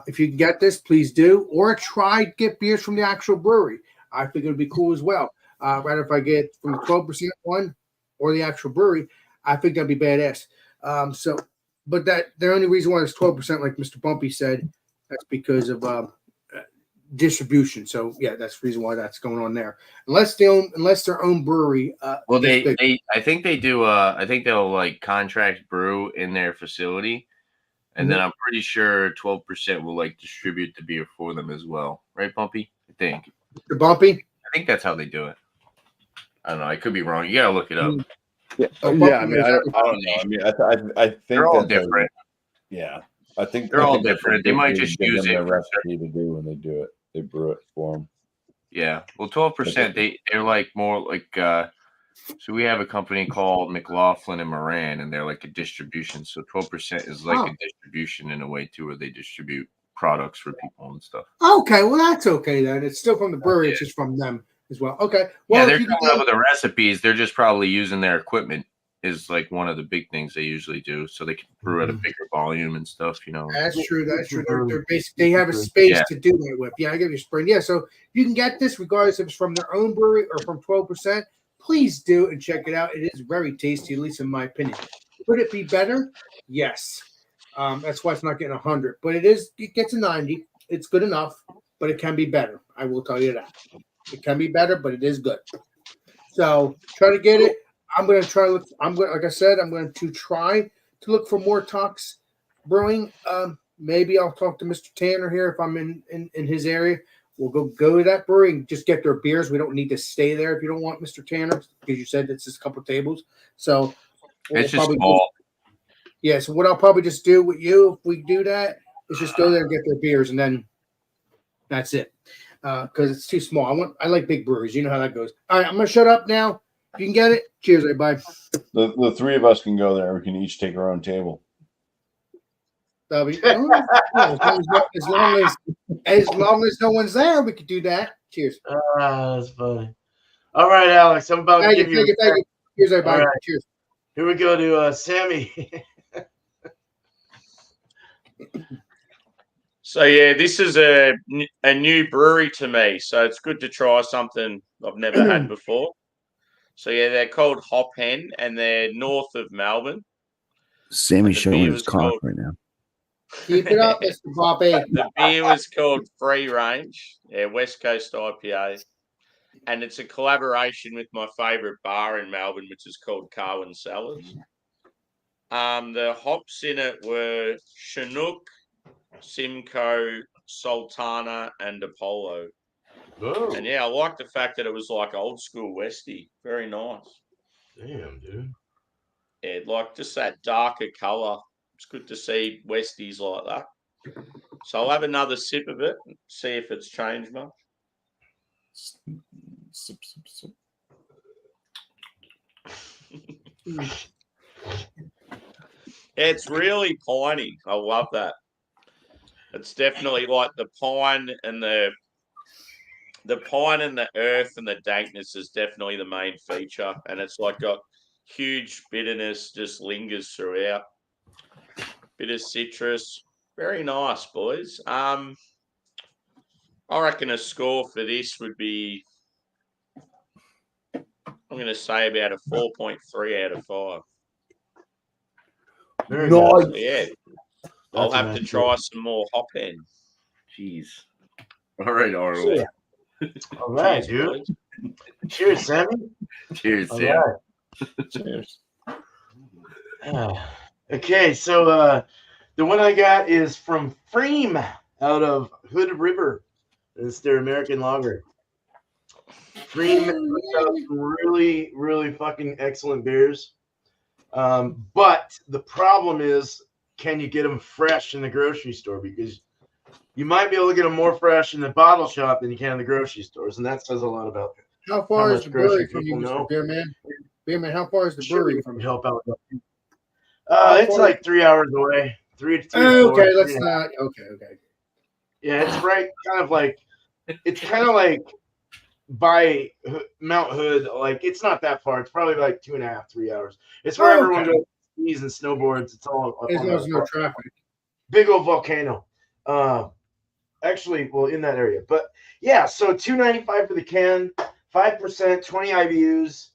If you can get this, please do, or try to get beers from the actual brewery. I think it would be cool as well. Rather if I get from the 12% one or the actual brewery, I think that'd be badass. But the only reason why it's 12%, like Mr. Bumpy said, that's because of distribution. So yeah, that's the reason why that's going on there. Unless their own brewery. Well, I think they do. I think they'll like contract brew in their facility. And then I'm pretty sure 12% will like distribute the beer for them as well. Right, Bumpy? I think. The Bumpy? I think that's how they do it. I don't know. I could be wrong. You got to look it up. Yeah, Oh, yeah. I Bumpy mean, I knows don't know. I mean, I think They're all that they're- different. yeah, I think They're all that the different. They big might dudes just give use them it the for recipe to do when they do it. They brew it for them. Yeah. Well, 12%, they're like more like so we have a company called McLaughlin and Moran, and they're like a distribution. So 12% is like a distribution in a way too, where they distribute products for people and stuff. Okay, well that's okay then. It's still from the brewery, it's just from them as well. Okay. Well, Yeah, they're if you coming up with the recipes. They're just probably using their equipment is like one of the big things they usually do, so they can brew at a bigger volume and stuff. You know. That's true. That's true. They're basically they have a space to do it with. Yeah, I give you a spring. Yeah, so you can get this regardless if it's from their own brewery or from 12%. Please do and check it out. It is very tasty, at least in my opinion. Could it be better? Yes. That's why it's not getting 100, but it gets a 90. It's good enough, but it can be better. I will tell you that. It can be better, but it is good. So try to get it. I'm going to try to look. Like I said, I'm going to try to look for more Talks Brewing. Maybe I'll talk to Mr. Tanner here if I'm in his area. We'll go to that brewery and just get their beers. We don't need to stay there if you don't want, Mr. Tanner, because you said it's just a couple tables. So it's just small. Yeah. So what I'll probably just do with you, if we do that, is just go there and get their beers, and then that's it. Because it's too small. I like big breweries. You know how that goes. All right, I'm gonna shut up now. If you can get it, cheers, everybody. The three of us can go there. We can each take our own table. That'll be, as long as no one's there, we could do that. Cheers. That's funny. All right, Alex. I'm about to give you. Thank you. Cheers, everybody. Right. Cheers. Here we go to Sammy. So yeah, this is a new brewery to me, so it's good to try something I've never had before. So yeah, they're called Hop Hen, and they're north of Melbourne. Sammy's showing his cock right now. Keep it up, Mr. Bumpy. The beer was called Free Range, West Coast IPA, and it's a collaboration with my favourite bar in Melbourne, which is called Carwin Cellars. The hops in it were Chinook, Simcoe, Sultana, and Apollo. Oh, And yeah, I like the fact that it was like old school Westie. Very nice. damn, dude. Yeah, like just that darker colour. It's good to see Westies like that. So I'll have another sip of it and see if it's changed much. Sip, sip, sip. It's really piney. I love that. It's definitely like the pine and the pine and the earth and the dankness is definitely the main feature, and it's like got huge bitterness just lingers throughout. Bit of citrus, very nice, boys. I reckon a score for this would be, I'm going to say about a 4.3 out of 5. Very Nice. good. So, yeah, I'll have to try some more Hop Hen. Jeez. All right, Arnold. Yeah. All right, Cheers, dude. boys. Cheers, Sammy. Cheers, All Sam. right. Cheers. Okay, so the one I got is from Freem out of Hood River. It's their American lager. Freem puts out some really, really fucking excellent beers. But the problem is, can you get them fresh in the grocery store? Because you might be able to get them more fresh in the bottle shop than you can in the grocery stores, and that says a lot about How far is much the brewery grocery from you, people know. Mr. Beerman? Beerman, how far is the Sure, brewery we from can you? help out. How It's far- like 3 hours away. Three to Okay, four, let's 3.5. not. Okay. Yeah, it's right, it's kind of like by Mount Hood. Like, it's not that far. It's probably like 2.5, 3 hours. It's where everyone Okay. goes skis and snowboards. It's all up As on long as the no traffic. big old volcano. Actually, well, in that area. But yeah, so $2.95 for the can, 5%, 20 IBUs.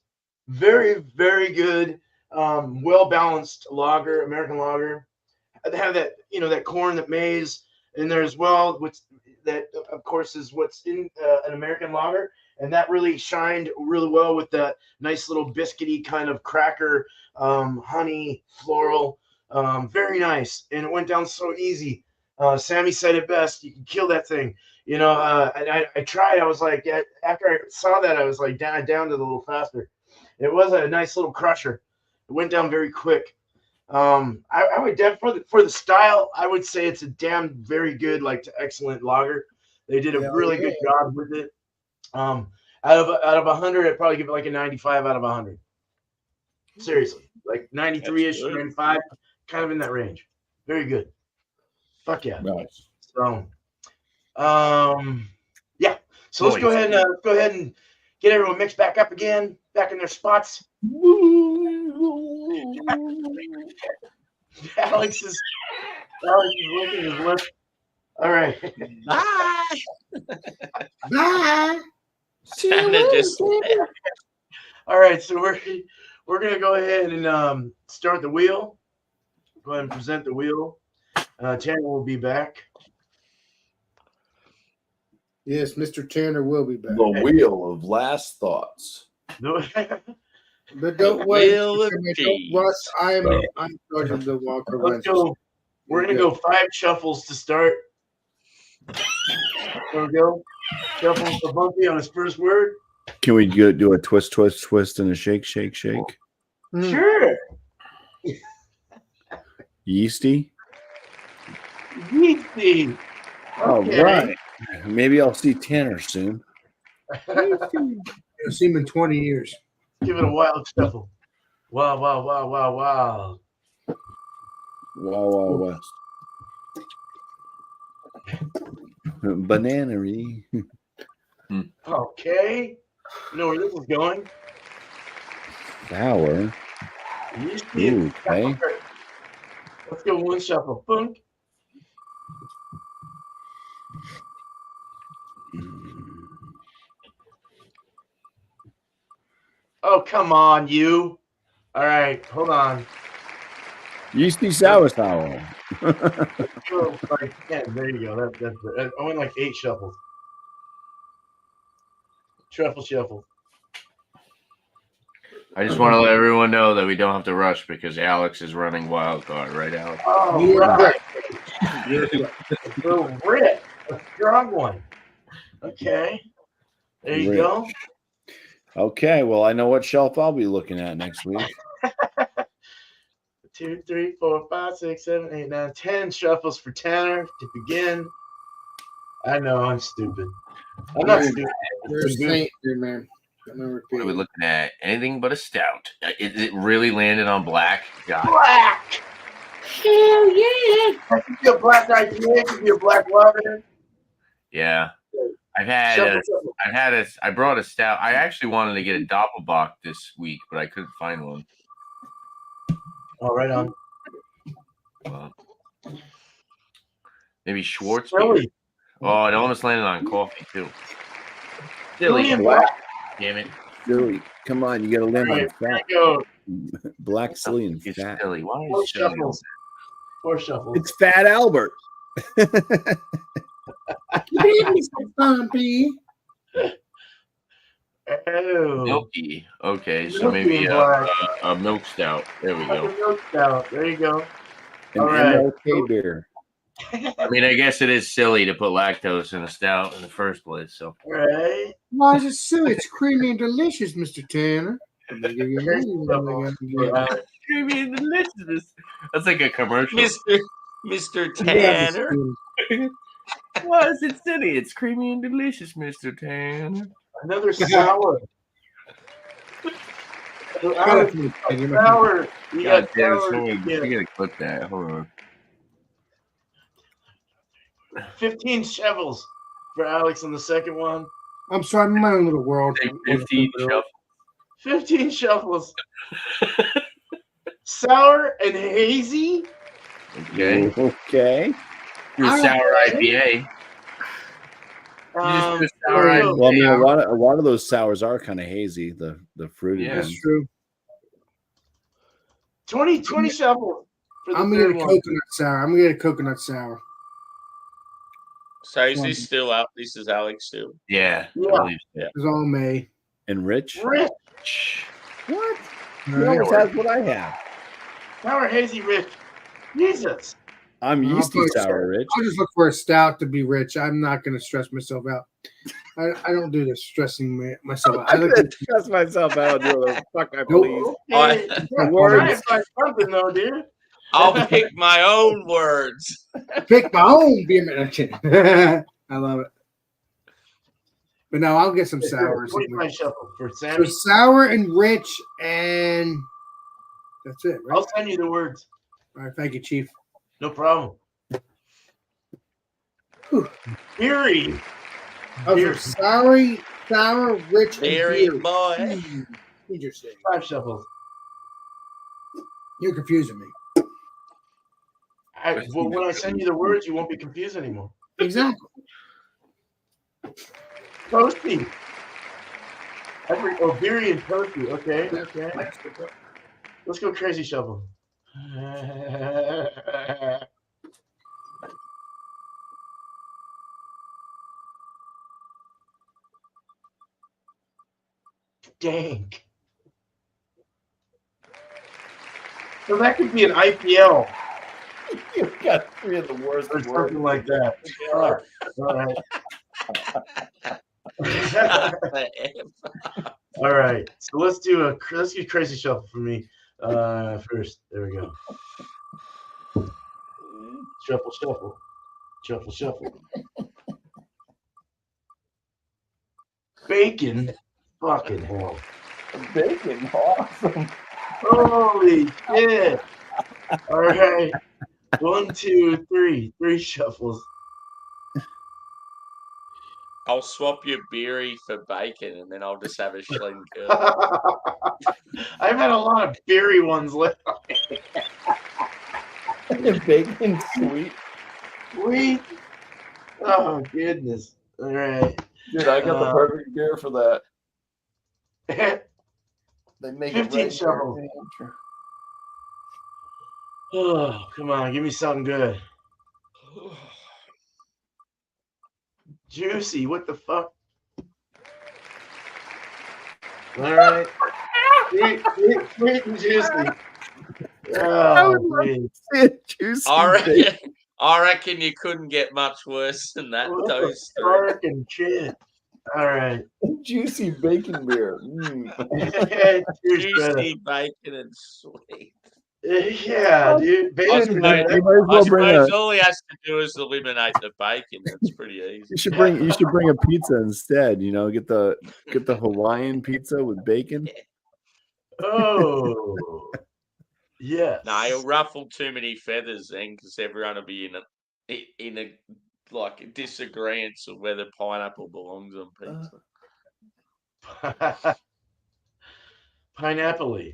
Very, very good. Well balanced lager, American lager. They have that, that corn, that maize in there as well, which that of course is what's in an American lager, and that really shined really well with that nice little biscuity kind of cracker, honey, floral, very nice, and it went down so easy. Sammy said it best: you can kill that thing. I tried. I was like, after I saw that, I was like down to the little faster. It was a nice little crusher. It went down very quick. I would definitely for the style, I would say it's a damn very good, like to excellent lager. They did a Hell really good job with it. Out of 100, I'd probably give it like a 95 out of 100. Seriously, like 93-ish, That's good. 95, kind of in that range. Very good. Fuck yeah. Nice. So, yeah. So let's go ahead and get everyone mixed back up again, back in their spots. Alex is licking his lip. All right. Bye. Bye. Santa just All right. So we're gonna go ahead and start the wheel. Go ahead and present the wheel. Tanner will be back. Yes, Mr. Tanner will be back. The wheel of last thoughts. No- But don't worry. Wheel of Don't cheese. rush. I'm in charge of the Walker Let's Wednesday. go. We're gonna go 5 shuffles to start. There we go. Shuffle for Bumpy on his first word. Can we do a twist, twist, twist, and a shake, shake, shake? Hmm. Sure. Yeasty. Yeasty. All Okay. right. Maybe I'll see Tanner soon. You'll see him in 20 years. Give it a wild shuffle. Wow, wow, wow, wow, wow. Wow, wow, west. Bananery. Okay. You know where this is going. Sour. Yeasty. Ooh, okay. Let's go one shuffle. Boom. Oh, come on, you. All right, hold on. Yeasty sour sour. Oh, like 10. There you go. That's I went like 8 shuffles. Shuffle. I just want to let everyone know that we don't have to rush because Alex is running wild card, right, Alex? Oh, Yeah. right. The rip. A strong one. Okay. There you Rich. go. Okay, well, I know what shelf I'll be looking at next week. 2, 3, 4, 5, 6, 7, 8, 9, 10 shuffles for Tanner to begin. I know I'm stupid. I'm not stupid. You're a saint here, man. Don't ever What are we repeat. looking at? Anything but a stout. It really landed on black. God. Black. Hell yeah. That could be a black IPA. It could be a black lager. Yeah. I brought a stout. I actually wanted to get a Doppelbock this week, but I couldn't find one. Oh, right on. Maybe Schwartz. Silly. Oh, it almost landed on coffee too. Silly Silly. and black. Damn it. Silly. Come on, you got to All learn right, on we're fat. gonna go Black, silly, and It's fat. silly. Why 4 is silly? shuffles. 4 shuffles. It's Fat Albert. Bumpy. Oh. Milky. Okay, so Milky maybe and black. a milk stout. There we Like go. a milk stout. There you go. An All right. MLK beer. I mean, I guess it is silly to put lactose in a stout in the first place. So All right. Why is it silly? It's creamy and delicious, Mr. Tanner. creamy and delicious. That's like a commercial. Mr. Tanner. Why is it silly? It's creamy and delicious, Mr. Tanner. Another sour. So Alex, sour. You God got damn, sour. someone, Yeah. I gotta clip that. Hold on. 15 shovels for Alex on the second one. I'm sorry, I'm in my own little world. Take 15 shuffles. 15 shuffles. Sour and hazy. Okay. Okay. Do a sour IPA. You just do a sour there you IPA. go. Well, I mean, a lot of those sours are kind of hazy. The fruity Yeah. ones. That's true. 20 shovels for the I'm gonna third get a one. coconut sour. I'm gonna get a coconut sour. So is this still out? This is Alex still. Yeah. Yeah. I believe so. It's all May. And rich. Rich. What? All You right. almost has what I have. Sour hazy rich. Jesus. I'm I'll yeasty put- sour, Rich. I'll just look for a stout to be rich. I'm not going to stress myself out. I don't do this stressing myself out. I I'm like gonna to, stress myself out. Do whatever the fuck I Nope. please. Okay. I- Yeah, Words. try and find something though, dude. I'll pick my own words. pick my own beer. I love it. But no, I'll get some sours. Wait, my shuffle for So Sammy. sour and rich, and that's it, right? I'll send you the words. All right, thank you, Chief. No problem. Whew. Beery. Oh, Beer. so sour, rich, Berry and beer. boy. Interesting. 5 shuffles. You're confusing me. Well, when I send you the words, you won't be confused anymore. Exactly. Toasty. Beery and Toasty. Okay. Okay. Let's go crazy shuffle. Dang. So that could be an IPL You've got 3 of the worst or words. something like that. All right. All right. So let's do crazy shuffle for me first. There we go. Shuffle, shuffle, shuffle, shuffle. Bacon. Fucking hell. Bacon, awesome. Holy shit. All right. 1, 2, 3. 3 shuffles. I'll swap your beery for bacon, and then I'll just have a Schlenker. I've had a lot of beery ones left. Bacon, sweet. Sweet. Oh, goodness. All right. Dude, I got the perfect beer for that. 15 They make 15 shovels. Oh, come on. Give me something good. Juicy. What the fuck? All right. Sweet and juicy. Oh, man. Juicy I reckon you couldn't get much worse than that. What Those the three. fucking shit. All right. juicy bacon beer. Cheers, Juicy bacon and sweet. yeah, dude. I Bacon. suppose, might as well bring I suppose a- all he has to do is eliminate the bacon. That's pretty easy. You should bring a pizza instead. You know, get the Hawaiian pizza with bacon. Oh. Yes. No, you'll ruffle too many feathers then, because everyone will be in a like disagreement of whether pineapple belongs on pizza. Pineapple-y.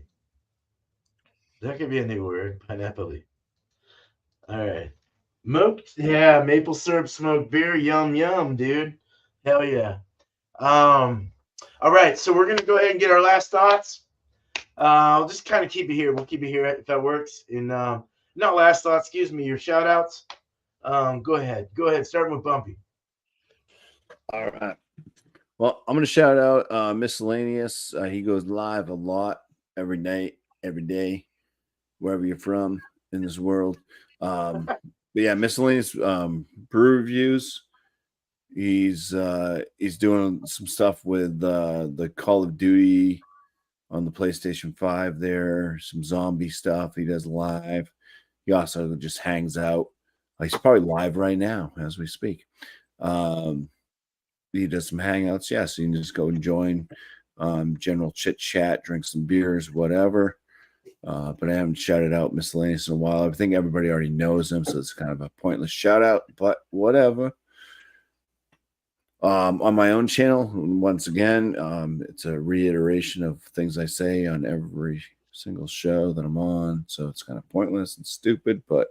That could be a new word. Pineapple-y. All right. Maple syrup smoked beer. Yum yum, dude. Hell yeah. All right, so we're gonna go ahead and get our last thoughts. I'll just kind of keep it here. We'll keep it here if that works. And not last thoughts, excuse me, your shout outs. Go ahead. Starting with Bumpy. All right. Well, I'm going to shout out Miscellaneous. He goes live a lot every night, every day, wherever you're from in this world. But yeah, Miscellaneous brew reviews. He's doing some stuff with the Call of Duty on the PlayStation 5 there, some zombie stuff he does live. He also just hangs out. He's probably live right now as we speak. He does some hangouts. Yeah, so you can just go and join general chit chat, drink some beers, whatever. But I haven't shouted out Miscellaneous in a while. I think everybody already knows him, so it's kind of a pointless shout out, but whatever. On my own channel, once again, it's a reiteration of things I say on every single show that I'm on, so it's kind of pointless and stupid, but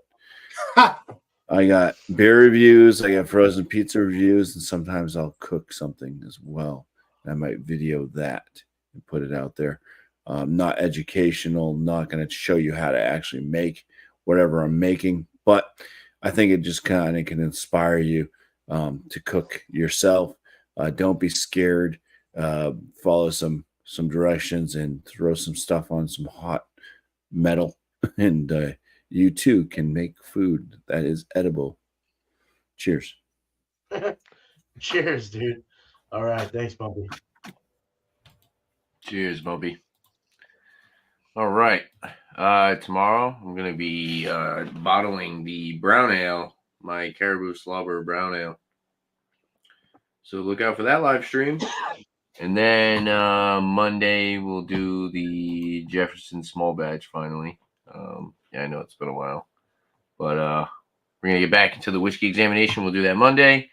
I got beer reviews, I got frozen pizza reviews, and sometimes I'll cook something as well. I might video that and put it out there. Not educational, not going to show you how to actually make whatever I'm making, but I think it just kind of can inspire you to cook yourself. Don't be scared. Follow some directions and throw some stuff on some hot metal, and You too can make food that is edible. Cheers. Cheers, dude. All right, thanks, Bumpy. Cheers, Bumpy. All right. Tomorrow I'm gonna be bottling the brown ale, my Caribou Slobber brown ale. So look out for that live stream. And then Monday we'll do the Jefferson small batch finally. Yeah, I know it's been a while, but we're gonna get back into the whiskey examination. We'll do that Monday.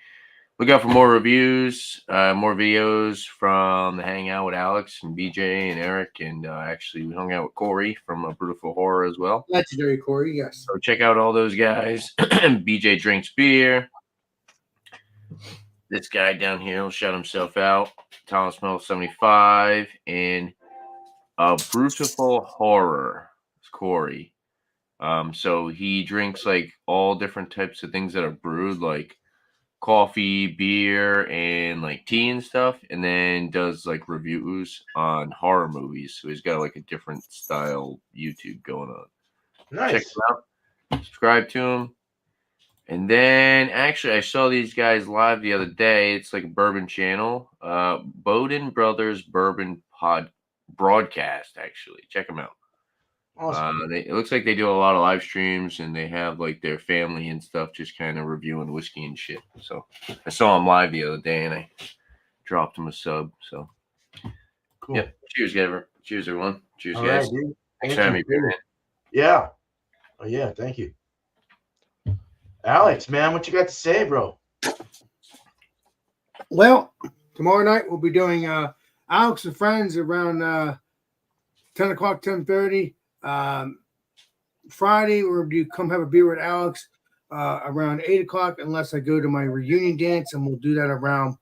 Look out for more reviews, more videos from the Hangout with Alex and BJ and Eric, and actually we hung out with Corey from Brutal Horror as well. Legendary Corey, yes. So check out all those guys. BJ drinks beer. This guy down here will shout himself out. Thomas Mel 75 and Brutal Horror. It's Corey. So he drinks like all different types of things that are brewed, like coffee, beer, and like tea and stuff, and then does like reviews on horror movies. So he's got like a different style YouTube going on. Nice. Check him out. Subscribe to him. And then actually I saw these guys live the other day. It's like a bourbon channel. Bowden Brothers Bourbon Pod Broadcast, actually. Check them out. Awesome. It looks like they do a lot of live streams, and they have like their family and stuff just kind of reviewing whiskey and shit. So I saw them live the other day, and I dropped them a sub. So Cool. yeah, cheers, everyone. Cheers, All guys. right, dude. Thanks Thank for having me, you. man. Yeah. Oh, yeah. Thank you. Alex, man, what you got to say, bro? Well, tomorrow night we'll be doing Alex and Friends around 10 o'clock, 10:30. Friday, we're going to do Come Have a Beer with Alex around 8 o'clock, unless I go to my reunion dance, and we'll do that around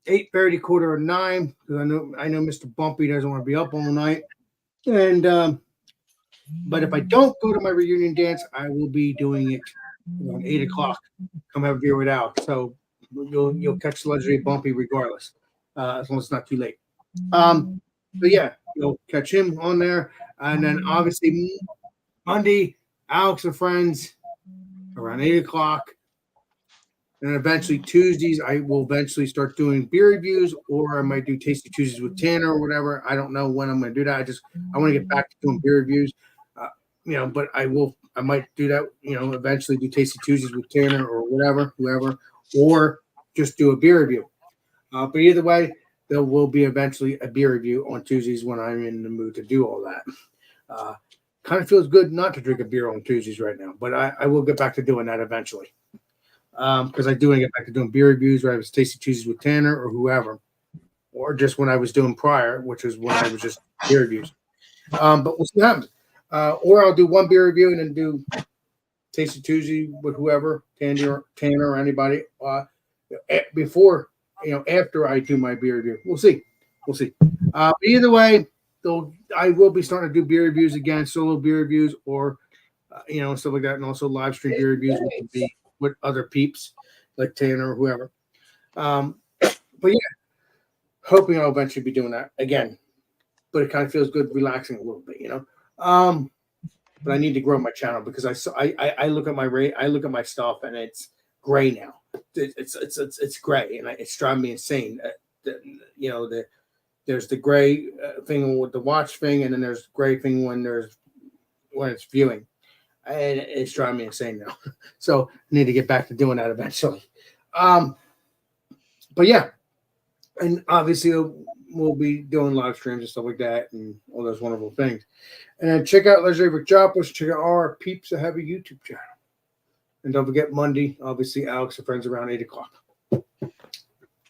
8:30, quarter of 9, because I know Mr. Bumpy doesn't want to be up all night. And but if I don't go to my reunion dance, I will be doing it around 8 o'clock. Come have a beer with Alex. So you'll catch the legendary Bumpy regardless, as long as it's not too late. But yeah, you'll catch him on there. And then obviously Monday, Alex and Friends around 8 o'clock. And eventually Tuesdays, I will eventually start doing beer reviews, or I might do Tasty Tuesdays with Tanner or whatever. I don't know when I'm going to do that. I want to get back to doing beer reviews, but I might do that, eventually do Tasty Tuesdays with Tanner or whoever, or just do a beer review. But either way, there will be eventually a beer review on Tuesdays when I'm in the mood to do all that. Kind of feels good not to drink a beer on Tuesdays right now, but I will get back to doing that eventually. Because I do want to get back to doing beer reviews, where I was Tasty Tuesdays with Tanner or whoever, or just when I was doing prior, which is when I was just beer reviews. But we'll see what happens. Or I'll do one beer review and then do Tasty Tuesday with whoever, Tanner or anybody, before, after I do my beer review. We'll see. But either way, I will be starting to do beer reviews again, solo beer reviews, or stuff like that, and also live stream beer reviews, which would be with other peeps like Tanner or whoever. But yeah, hoping I'll eventually be doing that again. But it kind of feels good, relaxing a little bit, But I need to grow my channel, because I look at my rate, I look at my stuff, and it's gray now. It's gray, and it's driving me insane. There's the gray thing with the watch thing, and then there's gray thing when it's viewing. And it's driving me insane now. So I need to get back to doing that eventually. But yeah, and obviously we'll be doing live streams and stuff like that and all those wonderful things. And then check out Legendary Jopless, check out our Peeps That Have a YouTube channel. And don't forget Monday, obviously Alex and Friends around 8 o'clock.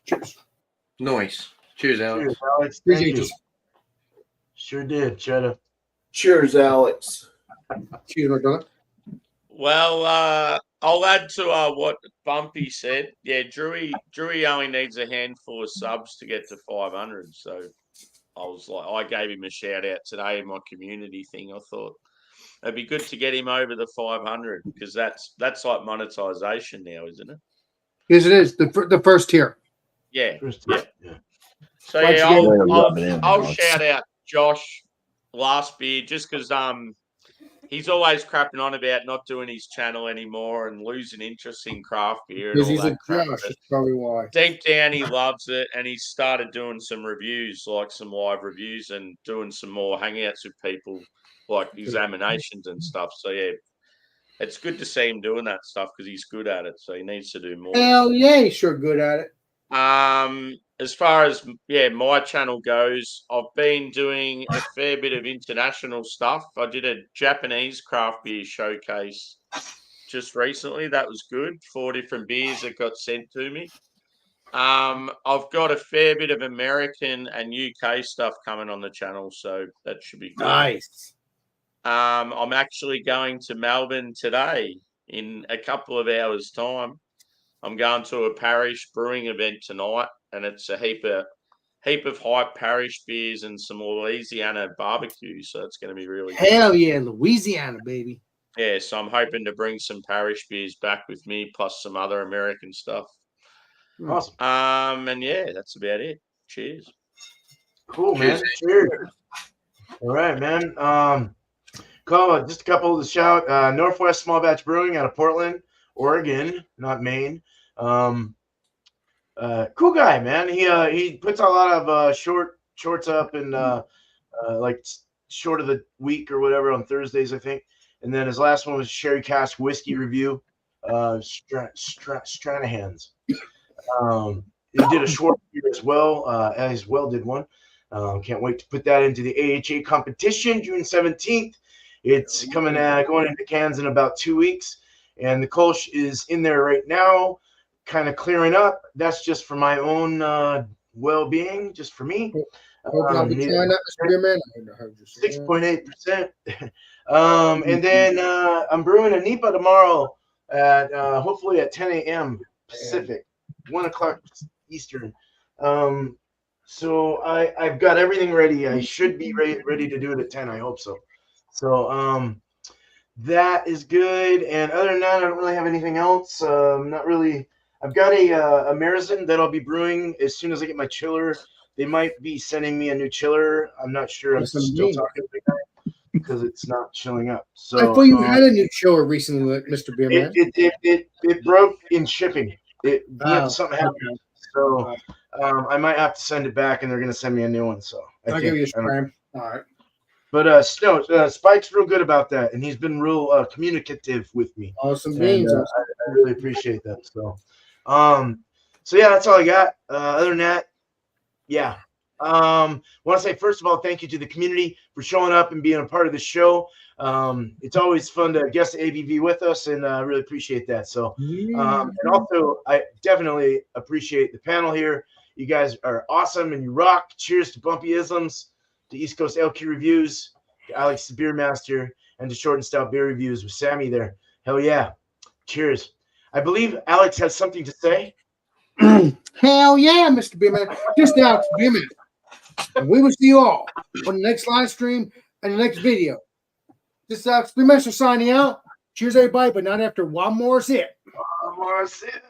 Cheers. Nice. Cheers, Alex. Cheers, Alex. Thank Appreciate you. you. Sure did, Cheddar. Cheers, Alex. Cheers, my brother. Well, I'll add to what Bumpy said. Yeah, Drewy only needs a handful of subs to get to 500. So I was like, I gave him a shout out today in my community thing. I thought it'd be good to get him over the 500, because that's like monetization now, isn't it? Yes, it is. The first tier. Yeah. Yeah. So Once yeah, again, I'll shout out Josh last beer, just because he's always crapping on about not doing his channel anymore and losing interest in craft beer and Because all he's a that crap. Josh. But That's probably why. deep down, he loves it, and he started doing some reviews, like some live reviews, and doing some more hangouts with people, like examinations and stuff. So yeah, it's good to see him doing that stuff because he's good at it. So he needs to do more. Hell yeah, he's sure good at it. As far as my channel goes, I've been doing a fair bit of international stuff. I did a Japanese craft beer showcase just recently. That was good. 4 different beers that got sent to me. I've got a fair bit of American and UK stuff coming on the channel, so that should be good. Nice. I'm actually going to Melbourne today in a couple of hours' time. I'm going to a parish brewing event tonight, and it's a heap of hype parish beers and some Louisiana barbecue. So it's going to be really good. Hell yeah, Louisiana, baby. Yeah, so I'm hoping to bring some parish beers back with me, plus some other American stuff. Awesome. And yeah, that's about it. Cheers. Cool, man. Cheers. All right, man. Just a couple to shout. Northwest Small Batch Brewing out of Portland, Oregon, not Maine. Cool guy, man. He puts a lot of shorts up and like short of the week or whatever on Thursdays, I think. And then his last one was Sherry Cask whiskey review. Stranahan's. He did a short beer as well. As well did one. Can't wait to put that into the AHA competition June 17th. It's going into cans in about 2 weeks, and the Kolsch is in there right now, kind of clearing up. That's just for my own well-being, just for me. I'll be trying that, Mr. Beerman. 6.8%. And then I'm brewing a NEPA tomorrow at hopefully at 10 a.m. Pacific, 1 o'clock Eastern. So I've got everything ready. I should be ready to do it at 10. I hope so. So that is good. And other than that, I don't really have anything else. Not really. I've got a Marathon that I'll be brewing as soon as I get my chiller. They might be sending me a new chiller. I'm not sure. I'm still talking to the guy because it's not chilling up. So I thought you had a new chiller recently, Mr. Beerman. It broke in shipping. Something happened. Okay. So I might have to send it back, and they're going to send me a new one. So I'll give you a scram. All right. But Spike's real good about that, and he's been real communicative with me. Awesome beans. I really appreciate that. So yeah, that's all I got. Other than that, yeah. Want to say first of all, thank you to the community for showing up and being a part of the show. It's always fun to guest ABV with us, and I really appreciate that. So, and also I definitely appreciate the panel here. You guys are awesome and you rock. Cheers to Bumpy Isms, to East Coast LQ Reviews, to Alex the Beer Master, and to Short and Stout Beer Reviews with Sammy there. Hell yeah. Cheers. I believe Alex has something to say. Hell yeah, Mr. Beerman. Just Alex Beerman. And we will see you all on the next live stream and the next video. This is Alex Beerman signing out. Cheers, everybody, but not after one more sip. One more sip.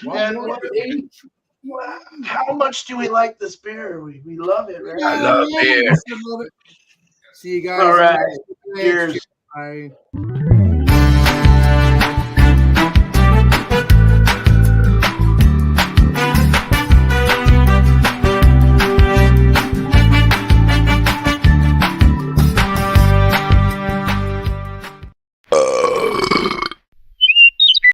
One more sip. How much do we like this beer? We love it, right? I love beer. Love it. See you guys. All right. Cheers. Bye.